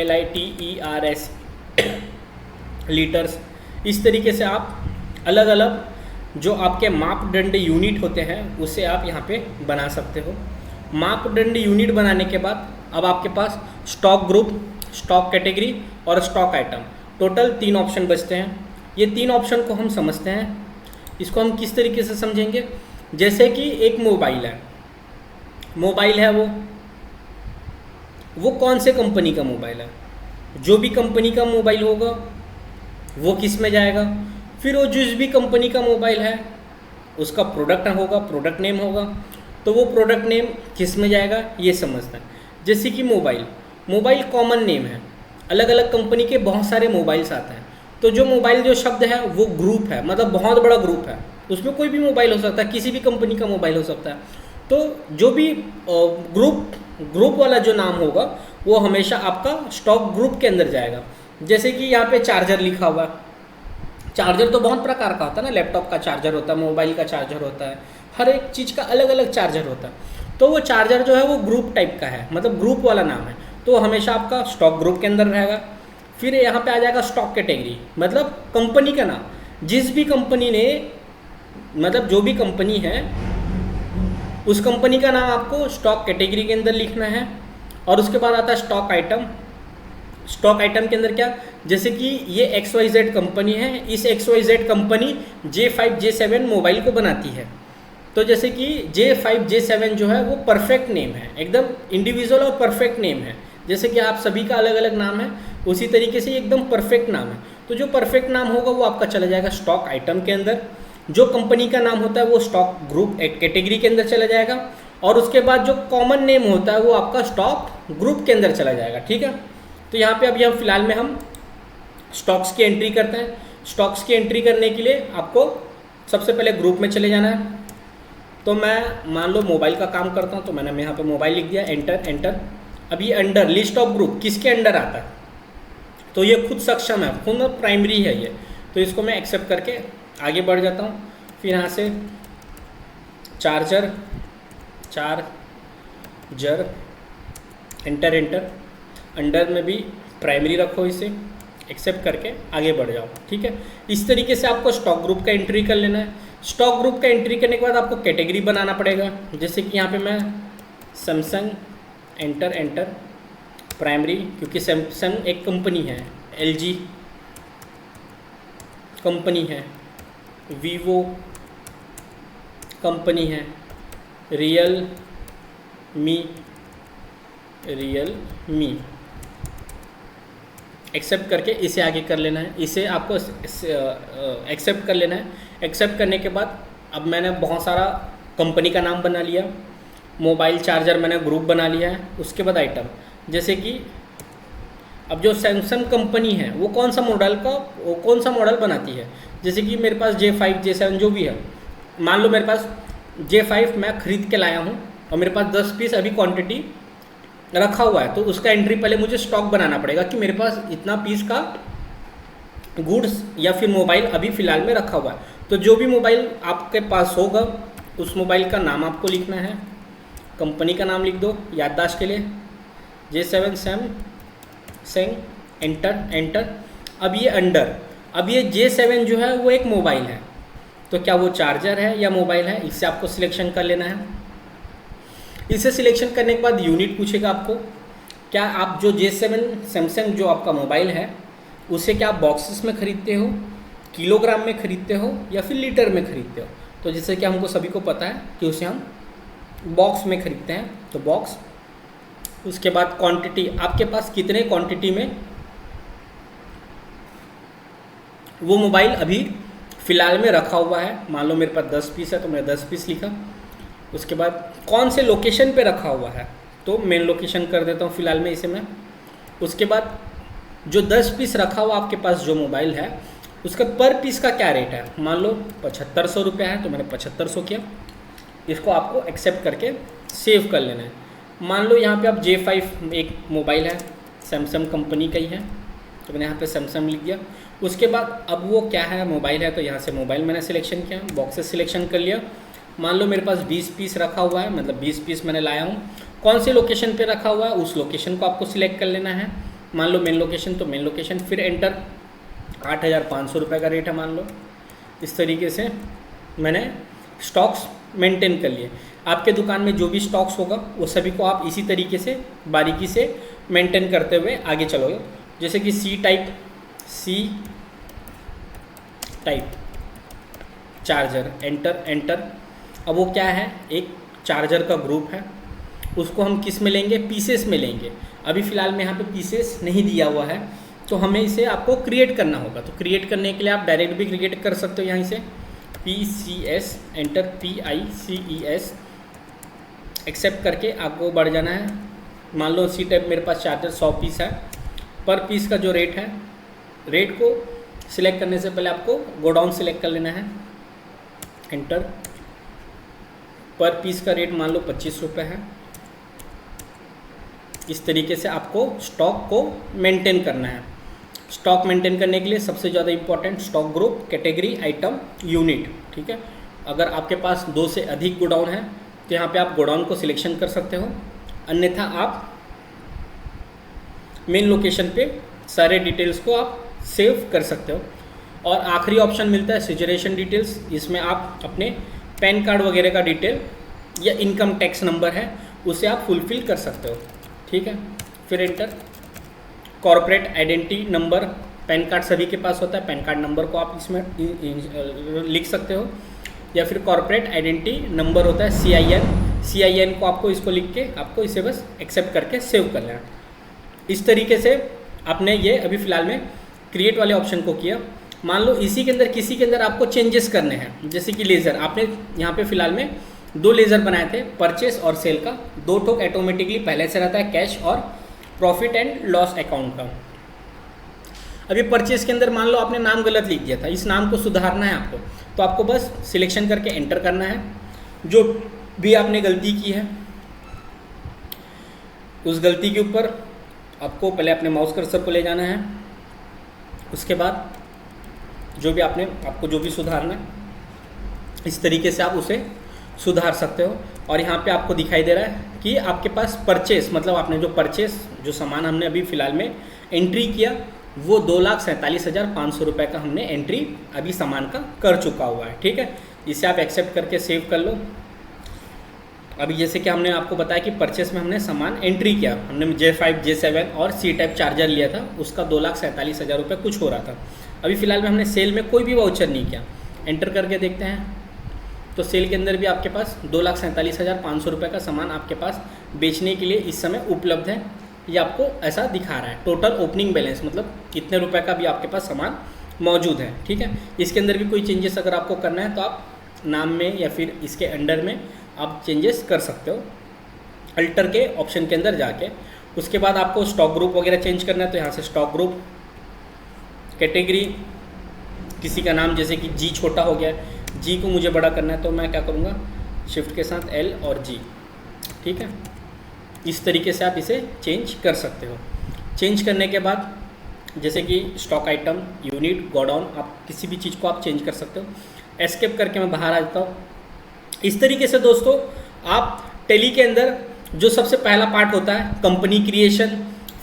LITERS, लीटर्स। इस तरीके से आप अलग अलग जो आपके मापदंड यूनिट होते हैं, उसे आप यहाँ पे बना सकते हो। मापदंड यूनिट बनाने के बाद अब आपके पास स्टॉक ग्रुप, स्टॉक कैटेगरी और स्टॉक आइटम, टोटल 3 ऑप्शन बचते हैं। ये 3 ऑप्शन को हम समझते हैं। इसको हम किस तरीके से समझेंगे, जैसे कि एक मोबाइल है, वो कौन से कंपनी का मोबाइल है। जो भी कंपनी का मोबाइल होगा वो किस में जाएगा। फिर वो जिस भी कंपनी का मोबाइल है उसका प्रोडक्ट होगा, प्रोडक्ट नेम होगा, तो वो प्रोडक्ट नेम किस में जाएगा, ये समझते हैं। जैसे कि मोबाइल कॉमन नेम है, अलग अलग कंपनी के बहुत सारे मोबाइल्स आते हैं, तो जो मोबाइल जो शब्द है वो ग्रुप है, मतलब बहुत बड़ा ग्रुप है, उसमें कोई भी मोबाइल हो सकता है, किसी भी कंपनी का मोबाइल हो सकता है। तो जो भी ग्रुप वाला जो नाम होगा वो हमेशा आपका स्टॉक ग्रुप के अंदर जाएगा। जैसे कि यहाँ पे चार्जर लिखा हुआ है, चार्जर तो बहुत प्रकार का होता है ना, लैपटॉप का चार्जर होता है, मोबाइल का चार्जर होता है, हर एक चीज़ का अलग अलग चार्जर होता है। तो वो चार्जर जो है वो ग्रुप टाइप का है, मतलब ग्रुप वाला नाम है, तो हमेशा आपका स्टॉक ग्रुप के अंदर रहेगा। फिर यहाँ पे आ जाएगा स्टॉक कैटेगरी, मतलब कंपनी का नाम। जिस भी कंपनी ने, मतलब जो भी कंपनी है, उस कंपनी का नाम आपको स्टॉक कैटेगरी के अंदर लिखना है। और उसके बाद आता है स्टॉक आइटम। स्टॉक आइटम के अंदर क्या, जैसे कि ये XYZ कंपनी है, इस XYZ company J5 J7 mobile को बनाती है। तो जैसे कि J5 J7 जो है वो परफेक्ट नेम है, एकदम इंडिविजुअल और परफेक्ट नेम है। जैसे कि आप सभी का अलग अलग नाम है, उसी तरीके से एकदम परफेक्ट नाम है। तो जो परफेक्ट नाम होगा वो आपका चला जाएगा स्टॉक आइटम के अंदर। जो कंपनी का नाम होता है वो स्टॉक ग्रुप कैटेगरी के अंदर चला जाएगा। और उसके बाद जो कॉमन नेम होता है वो आपका स्टॉक ग्रुप के अंदर चला जाएगा, ठीक है। तो यहाँ पे अभी हम फिलहाल में हम स्टॉक्स की एंट्री करते हैं। स्टॉक्स की एंट्री करने के लिए आपको सबसे पहले ग्रुप में चले जाना है। तो मैं मान लो मोबाइल का काम करता हूँ, तो मैंने यहाँ पे मोबाइल लिख दिया, एंटर। अब ये अंडर लिस्ट ऑफ ग्रुप किसके अंडर आता है, तो ये खुद सक्षम है, खुद प्राइमरी है ये, तो इसको मैं एक्सेप्ट करके आगे बढ़ जाता हूँ। फिर यहाँ से चार्जर एंटर, अंडर में भी प्राइमरी रखो, इसे एक्सेप्ट करके आगे बढ़ जाओ, ठीक है। इस तरीके से आपको स्टॉक ग्रुप का एंट्री कर लेना है। स्टॉक ग्रुप का एंट्री करने के बाद आपको कैटेगरी बनाना पड़ेगा। जैसे कि यहाँ पे मैं सैमसंग, एंटर प्राइमरी, क्योंकि सैमसंग एक कंपनी है, LG कंपनी है, वीवो कंपनी है, रियल मी एक्सेप्ट करके इसे आगे कर लेना है। इसे आपको एक्सेप्ट कर लेना है। एक्सेप्ट करने के बाद अब मैंने बहुत सारा कंपनी का नाम बना लिया। मोबाइल चार्जर मैंने ग्रुप बना लिया है। उसके बाद आइटम, जैसे कि अब जो सैमसंग कंपनी है वो कौन सा मॉडल बनाती है, जैसे कि मेरे पास J5 J7 जो भी है, मान लो मेरे पास J5 मैं खरीद के लाया हूँ और मेरे पास 10 पीस अभी क्वांटिटी रखा हुआ है, तो उसका एंट्री पहले मुझे स्टॉक बनाना पड़ेगा कि मेरे पास इतना पीस का गुड्स या फिर मोबाइल अभी फ़िलहाल में रखा हुआ है। तो जो भी मोबाइल आपके पास होगा उस मोबाइल का नाम आपको लिखना है, कंपनी का नाम लिख दो याददाश्त के लिए, J7 सैमसंग, एंटर। अब ये J7 जो है वो एक मोबाइल है, तो क्या वो चार्जर है या मोबाइल है, इससे आपको सिलेक्शन कर लेना है। इसे सिलेक्शन करने के बाद यूनिट पूछेगा आपको, क्या आप जो J7 सैमसंग जो आपका मोबाइल है उसे क्या आप बॉक्सेस में ख़रीदते हो, किलोग्राम में ख़रीदते हो या फिर लीटर में ख़रीदते हो। तो जैसे कि हमको सभी को पता है कि उसे हम बॉक्स में ख़रीदते हैं, तो बॉक्स। उसके बाद क्वांटिटी, आपके पास कितने क्वांटिटी में वो मोबाइल अभी फ़िलहाल में रखा हुआ है, मान लो मेरे पास 10 पीस है तो मैंने 10 पीस लिखा। उसके बाद कौन से लोकेशन पे रखा हुआ है, तो मेन लोकेशन कर देता हूँ फ़िलहाल में इसे मैं। उसके बाद जो 10 पीस रखा हुआ आपके पास जो मोबाइल है उसका पर पीस का क्या रेट है, मान लो 7500 रुपया है तो मैंने 7500 किया। इसको आपको एक्सेप्ट करके सेव कर लेना है। मान लो यहाँ पे आप J5 एक मोबाइल है, सैमसंग कंपनी का ही है, तो मैंने यहाँ पे सैमसंग लिख दिया। उसके बाद अब वो क्या है, मोबाइल है, तो यहाँ से मोबाइल मैंने सिलेक्शन किया, बॉक्सेस सिलेक्शन कर लिया। मान लो मेरे पास 20 पीस रखा हुआ है, मतलब 20 पीस मैंने लाया हूँ, कौन से लोकेशन पे रखा हुआ है उस लोकेशन को आपको सिलेक्ट कर लेना है। मान लो मेन लोकेशन, तो मेन लोकेशन, फिर एंटर। 8500 रुपये का रेट है मान लो। इस तरीके से मैंने स्टॉक्स मेंटेन कर लिए। आपके दुकान में जो भी स्टॉक्स होगा वो सभी को आप इसी तरीके से बारीकी से मेंटेन करते हुए आगे चलोगे। जैसे कि सी टाइप चार्जर, एंटर। अब वो क्या है, एक चार्जर का ग्रुप है, उसको हम किस में लेंगे, पीसेस में लेंगे। अभी फ़िलहाल में यहाँ पे पीसेस नहीं दिया हुआ है, तो हमें इसे आपको क्रिएट करना होगा। तो क्रिएट करने के लिए आप डायरेक्ट भी क्रिएट कर सकते हो, यहाँ से PCS, एंटर, PICES, एक्सेप्ट करके आपको बढ़ जाना है। मान लो सी टाइप मेरे पास चार्जर 100 पीस है, पर पीस का जो रेट है, रेट को सिलेक्ट करने से पहले आपको गोडाउन सिलेक्ट कर लेना है, एंटर। पर पीस का रेट मान लो 25 रुपये है। इस तरीके से आपको स्टॉक को मेंटेन करना है। स्टॉक मेंटेन करने के लिए सबसे ज़्यादा important stock group, category, item, unit, ठीक है। अगर आपके पास 2 से अधिक गोडाउन है तो यहाँ पे आप गोडाउन को सिलेक्शन कर सकते हो, अन्यथा आप मेन लोकेशन पे सारे डिटेल्स को आप सेव कर सकते हो। और आखिरी ऑप्शन मिलता है सिचुएशन डिटेल्स, इसमें आप अपने पैन कार्ड वगैरह का डिटेल या इनकम टैक्स नंबर है उसे आप फुलफ़िल कर सकते हो, ठीक है। फिर enter. Corporate identity number, pan card सभी के पास होता है, पैन कार्ड नंबर को आप इसमें लिख सकते हो, या फिर कॉर्पोरेट आइडेंटिटी नंबर होता है CIN को आपको इसको लिख के आपको इसे बस एक्सेप्ट करके सेव कर लेना। इस तरीके से आपने ये अभी फ़िलहाल में क्रिएट वाले ऑप्शन को किया। मान लो इसी के अंदर किसी के अंदर आपको चेंजेस करने हैं, जैसे कि लेज़र, आपने यहाँ पे फ़िलहाल में 2 लेज़र बनाए थे, परचेस और सेल का। 2 ठोक ऑटोमेटिकली पहले से रहता है, कैश और प्रॉफिट एंड लॉस अकाउंट का। अभी परचेस के अंदर मान लो आपने नाम गलत लिख दिया था, इस नाम को सुधारना है आपको, तो आपको बस सिलेक्शन करके एंटर करना है। जो भी आपने गलती की है उस गलती के ऊपर आपको पहले अपने माउस कर्सर को ले जाना है। उसके बाद जो भी आपको जो भी सुधारना है, इस तरीके से आप उसे सुधार सकते हो। और यहाँ पे आपको दिखाई दे रहा है कि आपके पास परचेस, मतलब आपने जो सामान हमने अभी फ़िलहाल में एंट्री किया वो 2,47,500 रुपये का हमने एंट्री अभी सामान का कर चुका हुआ है, ठीक है। इसे आप एक्सेप्ट करके सेव कर लो। अभी जैसे कि हमने आपको बताया कि परचेस में हमने सामान एंट्री किया, हमने J5 J7 और C टाइप चार्जर लिया था, उसका 2,47,000 रुपये कुछ हो रहा था। अभी फ़िलहाल में हमने सेल में कोई भी वाउचर नहीं किया, एंटर करके देखते हैं तो सेल के अंदर भी आपके पास 2,47,500 रुपये का सामान आपके पास बेचने के लिए इस समय उपलब्ध है। ये आपको ऐसा दिखा रहा है। टोटल ओपनिंग बैलेंस मतलब कितने रुपए का भी आपके पास सामान मौजूद है, ठीक है। इसके अंदर भी कोई चेंजेस अगर आपको करना है तो आप नाम में या फिर इसके अंडर में आप चेंजेस कर सकते हो। अल्टर के ऑप्शन के अंदर जाके उसके बाद आपको स्टॉक ग्रुप वगैरह चेंज करना है, तो यहाँ से स्टॉक ग्रुप, कैटेगरी, किसी का नाम जैसे कि जी छोटा हो गया है, जी को मुझे बड़ा करना है तो मैं क्या करूँगा, शिफ्ट के साथ एल और जी, ठीक है। इस तरीके से आप इसे चेंज कर सकते हो। चेंज करने के बाद जैसे कि स्टॉक आइटम, यूनिट, गोडाउन, आप किसी भी चीज़ को आप चेंज कर सकते हो। एस्केप करके मैं बाहर आ जाता हूँ। इस तरीके से दोस्तों आप टैली के अंदर जो सबसे पहला पार्ट होता है कंपनी क्रिएशन,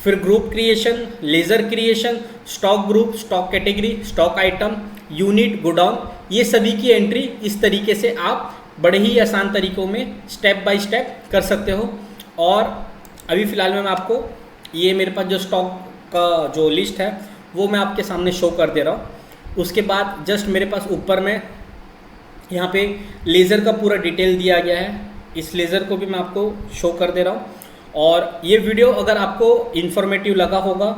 फिर group creation, laser creation, stock group, stock category, stock item, unit, godown, ये सभी की एंट्री इस तरीके से आप बड़े ही आसान तरीक़ों में स्टेप बाय स्टेप कर सकते हो। और अभी फ़िलहाल में मैं आपको ये मेरे पास जो स्टॉक का जो लिस्ट है वो मैं आपके सामने शो कर दे रहा हूँ। उसके बाद जस्ट मेरे पास ऊपर में यहाँ पे लेज़र का पूरा डिटेल दिया गया है, इस लेज़र को भी मैं आपको शो कर दे रहा हूँ। और ये वीडियो अगर आपको इन्फॉर्मेटिव लगा होगा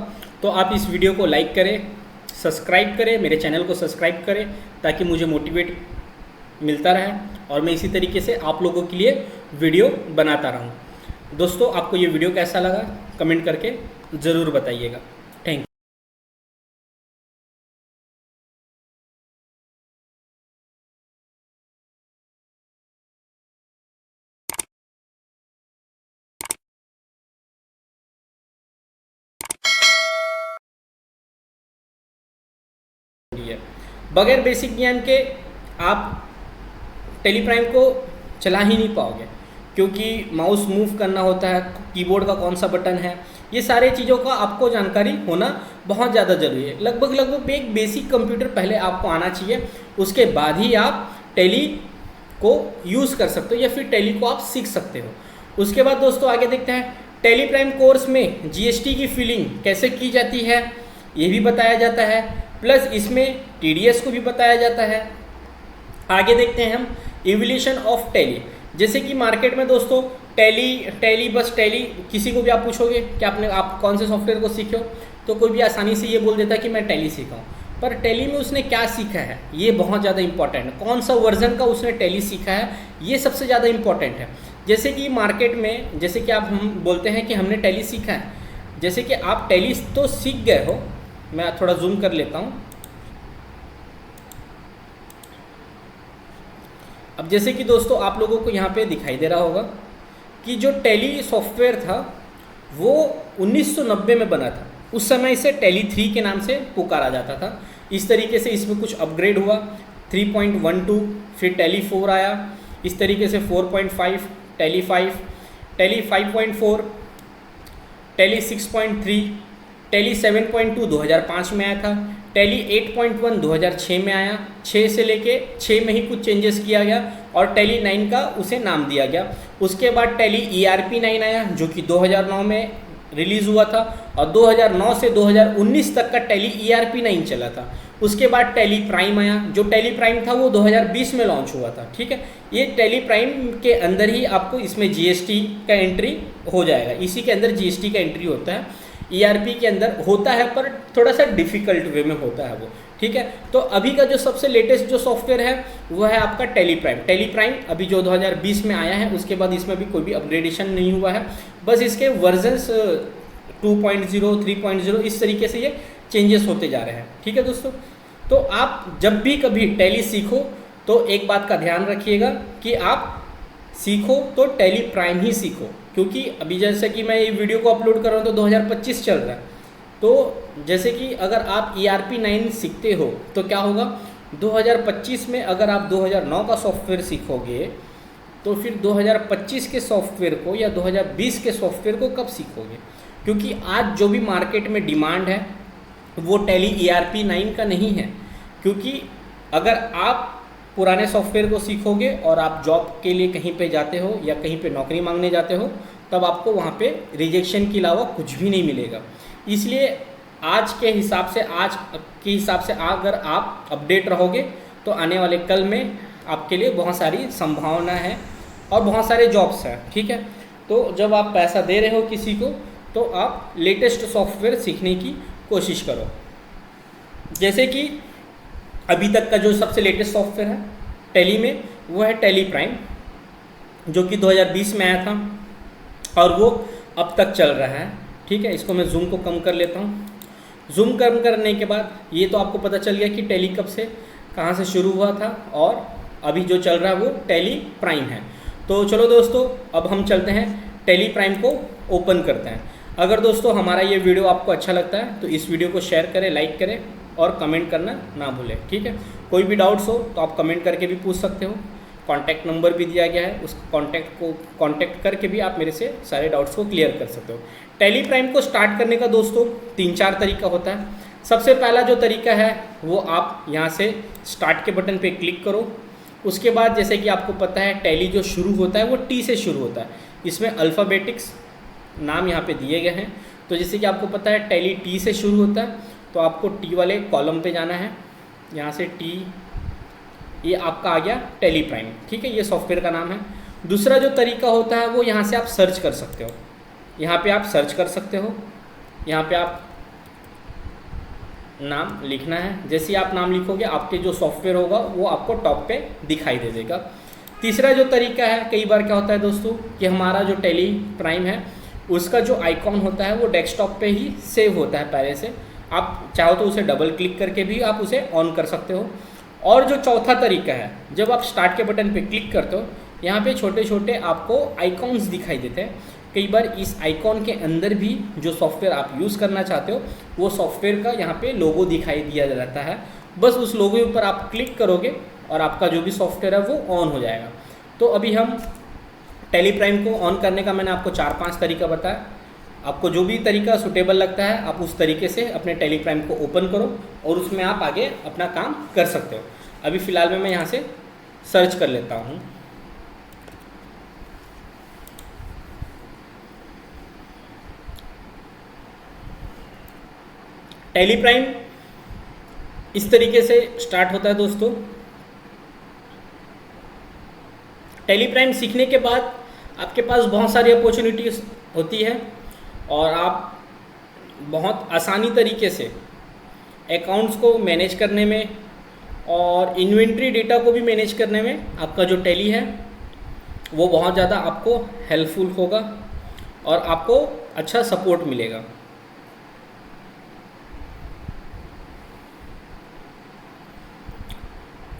तो आप इस वीडियो को लाइक करें, सब्सक्राइब करें, मेरे चैनल को सब्सक्राइब करें ताकि मुझे मोटिवेट मिलता रहे और मैं इसी तरीके से आप लोगों के लिए वीडियो बनाता रहूँ। दोस्तों आपको ये वीडियो कैसा लगा कमेंट करके ज़रूर बताइएगा। Thank you. बगैर बेसिक ज्ञान के आप टैली प्राइम को चला ही नहीं पाओगे, क्योंकि माउस मूव करना होता है, कीबोर्ड का कौन सा बटन है, ये सारे चीज़ों का आपको जानकारी होना बहुत ज़्यादा ज़रूरी है। लगभग एक बेसिक कंप्यूटर पहले आपको आना चाहिए, उसके बाद ही आप टैली को यूज़ कर सकते हो या फिर टैली को आप सीख सकते हो। उसके बाद दोस्तों आगे देखते हैं टैली प्राइम कोर्स में जीएसटी की फिलिंग कैसे की जाती है ये भी बताया जाता है, प्लस इसमें टीडीएस को भी बताया जाता है। आगे देखते हैं हम इवोल्यूशन ऑफ टैली। जैसे कि मार्केट में दोस्तों टैली बस टैली, किसी को भी आप पूछोगे कि आप कौन से सॉफ्टवेयर को सीखे हो तो कोई भी आसानी से ये बोल देता है कि मैं टैली सीखा हूँ, पर टैली में उसने क्या सीखा है ये बहुत ज़्यादा इंपॉर्टेंट है। कौन सा वर्जन का उसने टैली सीखा है ये सबसे ज़्यादा इंपॉर्टेंट है। जैसे कि मार्केट में जैसे कि हम बोलते हैं कि हमने टैली सीखा है, जैसे कि आप टैली तो सीख गए हो, मैं थोड़ा जूम कर लेता हूँ। अब जैसे कि दोस्तों आप लोगों को यहाँ पे दिखाई दे रहा होगा कि जो टैली सॉफ्टवेयर था वो 1990 में बना था। उस समय इसे टैली 3 के नाम से पुकारा जाता था। इस तरीके से इसमें कुछ अपग्रेड हुआ, 3.12, फिर टैली 4 आया, इस तरीके से 4.5, टैली 5, टैली 5.4, टैली 6.3, टैली 7.2 2005 में आया था, टैली 8.1 2006 में आया, 6 से लेके 6 में ही कुछ चेंजेस किया गया और टैली 9 का उसे नाम दिया गया। उसके बाद टैली ERP 9 आया जो कि 2009 में रिलीज़ हुआ था और 2009 से 2019 तक का टैली ERP 9 चला था। उसके बाद टैली प्राइम आया, जो टैली प्राइम था वो 2020 में लॉन्च हुआ था, ठीक है। ये टैली प्राइम के अंदर ही आपको इसमें GST का एंट्री हो जाएगा, इसी के अंदर GST का एंट्री होता है। ERP के अंदर होता है पर थोड़ा सा डिफ़िकल्ट वे में होता है वो, ठीक है। तो अभी का जो सबसे लेटेस्ट जो सॉफ्टवेयर है वो है आपका टैली प्राइम। टैली प्राइम अभी जो 2020 में आया है, उसके बाद इसमें भी कोई भी अपग्रेडेशन नहीं हुआ है, बस इसके वर्जन्स 2.0, 3.0 इस तरीके से ये चेंजेस होते जा रहे हैं, ठीक है दोस्तों। तो आप जब भी कभी टैली सीखो तो एक बात का ध्यान रखिएगा कि आप सीखो तो टैली प्राइम ही सीखो, क्योंकि अभी जैसे कि मैं ये वीडियो को अपलोड कर रहा हूँ तो 2025 चल रहा है। तो जैसे कि अगर आप ERP 9 सीखते हो तो क्या होगा, 2025 में अगर आप 2009 का सॉफ्टवेयर सीखोगे तो फिर 2025 के सॉफ्टवेयर को या 2020 के सॉफ्टवेयर को कब सीखोगे, क्योंकि आज जो भी मार्केट में डिमांड है वो टैली ERP 9 का नहीं है। क्योंकि अगर आप पुराने सॉफ्टवेयर को सीखोगे और आप जॉब के लिए कहीं पे जाते हो या कहीं पे नौकरी मांगने जाते हो तब आपको वहाँ पे रिजेक्शन के अलावा कुछ भी नहीं मिलेगा। इसलिए आज के हिसाब से अगर आप अपडेट रहोगे तो आने वाले कल में आपके लिए बहुत सारी संभावना है और बहुत सारे जॉब्स हैं, ठीक है। तो जब आप पैसा दे रहे हो किसी को तो आप लेटेस्ट सॉफ्टवेयर सीखने की कोशिश करो। जैसे कि अभी तक का जो सबसे लेटेस्ट सॉफ्टवेयर है टैली में वो है टैली प्राइम, जो कि 2020 में आया था। और वो अब तक चल रहा है। ठीक है, इसको मैं जूम को कम कर लेता हूँ। जूम कम करने के बाद ये तो आपको पता चल गया कि टैली कब से कहाँ से शुरू हुआ था और अभी जो चल रहा है वो टैली प्राइम है। तो चलो दोस्तों, अब हम चलते हैं टैली प्राइम को ओपन करते हैं। अगर दोस्तों हमारा ये वीडियो आपको अच्छा लगता है तो इस वीडियो को शेयर करें, लाइक करें और कमेंट करना ना भूलें। ठीक है, कोई भी डाउट्स हो तो आप कमेंट करके भी पूछ सकते हो। कॉन्टैक्ट नंबर भी दिया गया है, उस कॉन्टैक्ट करके भी आप मेरे से सारे डाउट्स को क्लियर कर सकते हो। टैली प्राइम को स्टार्ट करने का दोस्तों 3-4 तरीका होता है। सबसे पहला जो तरीका है वो आप यहाँ से स्टार्ट के बटन पे क्लिक करो। उसके बाद जैसे कि आपको पता है टैली जो शुरू होता है वो टी से शुरू होता है। इसमें अल्फ़ाबेटिक्स नाम यहाँ पे दिए गए हैं। तो जैसे कि आपको पता है टैली टी से शुरू होता है, तो आपको टी वाले कॉलम पे जाना है। यहाँ से टी, ये आपका आ गया टैली प्राइम। ठीक है, ये सॉफ्टवेयर का नाम है। दूसरा जो तरीका होता है वो यहाँ से आप सर्च कर सकते हो। यहाँ पे आप सर्च कर सकते हो। यहाँ पे आप नाम लिखना है। जैसे ही आप नाम लिखोगे आपके जो सॉफ्टवेयर होगा वो आपको टॉप पे दिखाई दे देगा। तीसरा जो तरीका है, कई बार क्या होता है दोस्तों कि हमारा जो टैली प्राइम है उसका जो आइकॉन होता है वो डेस्कटॉप पे ही सेव होता है पहले से। आप चाहो तो उसे डबल क्लिक करके भी आप उसे ऑन कर सकते हो। और जो चौथा तरीका है, जब आप स्टार्ट के बटन पे क्लिक करते हो यहाँ पे छोटे छोटे आपको आइकॉन्स दिखाई देते हैं। कई बार इस आइकॉन के अंदर भी जो सॉफ्टवेयर आप यूज़ करना चाहते हो वो सॉफ्टवेयर का यहाँ पे लोगो दिखाई दिया जाता है। बस उस लोगो के ऊपर आप क्लिक करोगे और आपका जो भी सॉफ्टवेयर है वो ऑन हो जाएगा। तो अभी हम टैली प्राइम को ऑन करने का मैंने आपको 4-5 तरीका बताया। आपको जो भी तरीका सूटेबल लगता है आप उस तरीके से अपने टैली प्राइम को ओपन करो और उसमें आप आगे अपना काम कर सकते हो। अभी फ़िलहाल में मैं यहाँ से सर्च कर लेता हूँ। टैली प्राइम इस तरीके से स्टार्ट होता है दोस्तों। टैली प्राइम सीखने के बाद आपके पास बहुत सारी अपॉर्चुनिटीज़ होती है और आप बहुत आसानी तरीके से अकाउंट्स को मैनेज करने में और इन्वेंट्री डेटा को भी मैनेज करने में आपका जो टैली है वो बहुत ज़्यादा आपको हेल्पफुल होगा और आपको अच्छा सपोर्ट मिलेगा।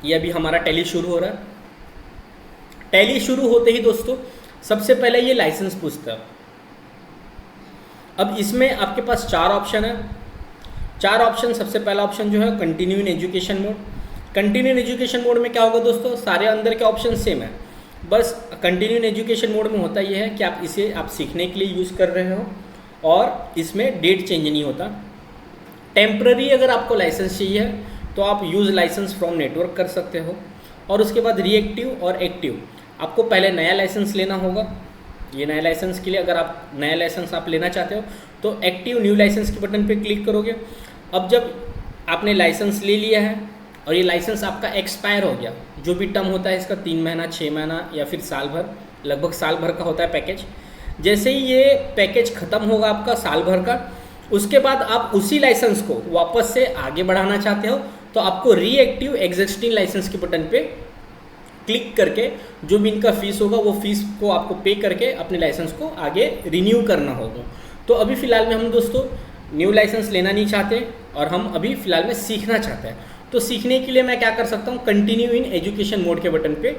ये अभी हमारा टैली शुरू हो रहा है। टैली शुरू होते ही दोस्तों सबसे पहले ये लाइसेंस पूछता है। अब इसमें आपके पास 4 ऑप्शन है। 4 ऑप्शन, सबसे पहला ऑप्शन जो है continue in education mode. Continue in education mode में क्या होगा दोस्तों, सारे अंदर के ऑप्शन सेम है। बस कंटिन्यू इन एजुकेशन मोड में होता यह है कि आप इसे सीखने के लिए यूज़ कर रहे हो और इसमें डेट चेंज नहीं होता। टेम्पररी अगर आपको लाइसेंस चाहिए तो आप यूज़ लाइसेंस फ्रॉम नेटवर्क कर सकते हो। और उसके बाद रिएक्टिव और एक्टिव, आपको पहले नया लाइसेंस लेना होगा। ये नया लाइसेंस के लिए अगर आप नया लाइसेंस आप लेना चाहते हो तो एक्टिव न्यू लाइसेंस के बटन पे क्लिक करोगे। अब जब आपने लाइसेंस ले लिया है और ये लाइसेंस आपका एक्सपायर हो गया, जो भी टर्म होता है इसका 3 महीना, 6 महीना या फिर साल भर, लगभग साल भर का होता है पैकेज। जैसे ही ये पैकेज ख़त्म होगा आपका साल भर का, उसके बाद आप उसी लाइसेंस को वापस से आगे बढ़ाना चाहते हो तो आपको रीएक्टिव एग्जिस्टिंग लाइसेंस के बटन पे क्लिक करके जो भी इनका फ़ीस होगा वो फ़ीस को आपको पे करके अपने लाइसेंस को आगे रिन्यू करना होगा। तो अभी फ़िलहाल में हम दोस्तों न्यू लाइसेंस लेना नहीं चाहते और हम अभी फ़िलहाल में सीखना चाहते हैं। तो सीखने के लिए मैं क्या कर सकता हूँ, कंटिन्यू इन एजुकेशन मोड के बटन पे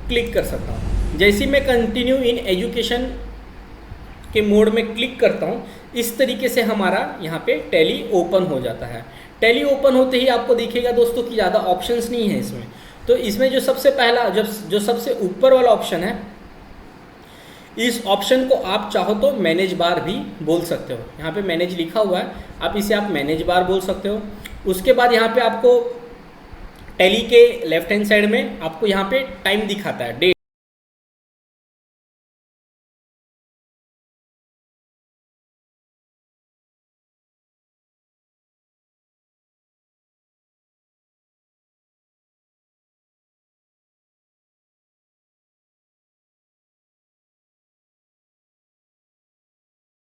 क्लिक कर सकता हूँ। जैसे मैं कंटिन्यू इन एजुकेशन के मोड में क्लिक करता हूँ इस तरीके से हमारा यहाँ पे टैली ओपन हो जाता है। टैली ओपन होते ही आपको दिखेगा दोस्तों कि ज़्यादा ऑप्शंस नहीं है इसमें। तो इसमें जो सबसे पहला जो सबसे ऊपर वाला ऑप्शन है, इस ऑप्शन को आप चाहो तो मैनेज बार भी बोल सकते हो। यहाँ पे मैनेज लिखा हुआ है, आप इसे मैनेज बार बोल सकते हो। उसके बाद यहाँ पे आपको टैली के लेफ्ट हैंड साइड में आपको यहाँ पे टाइम दिखाता है,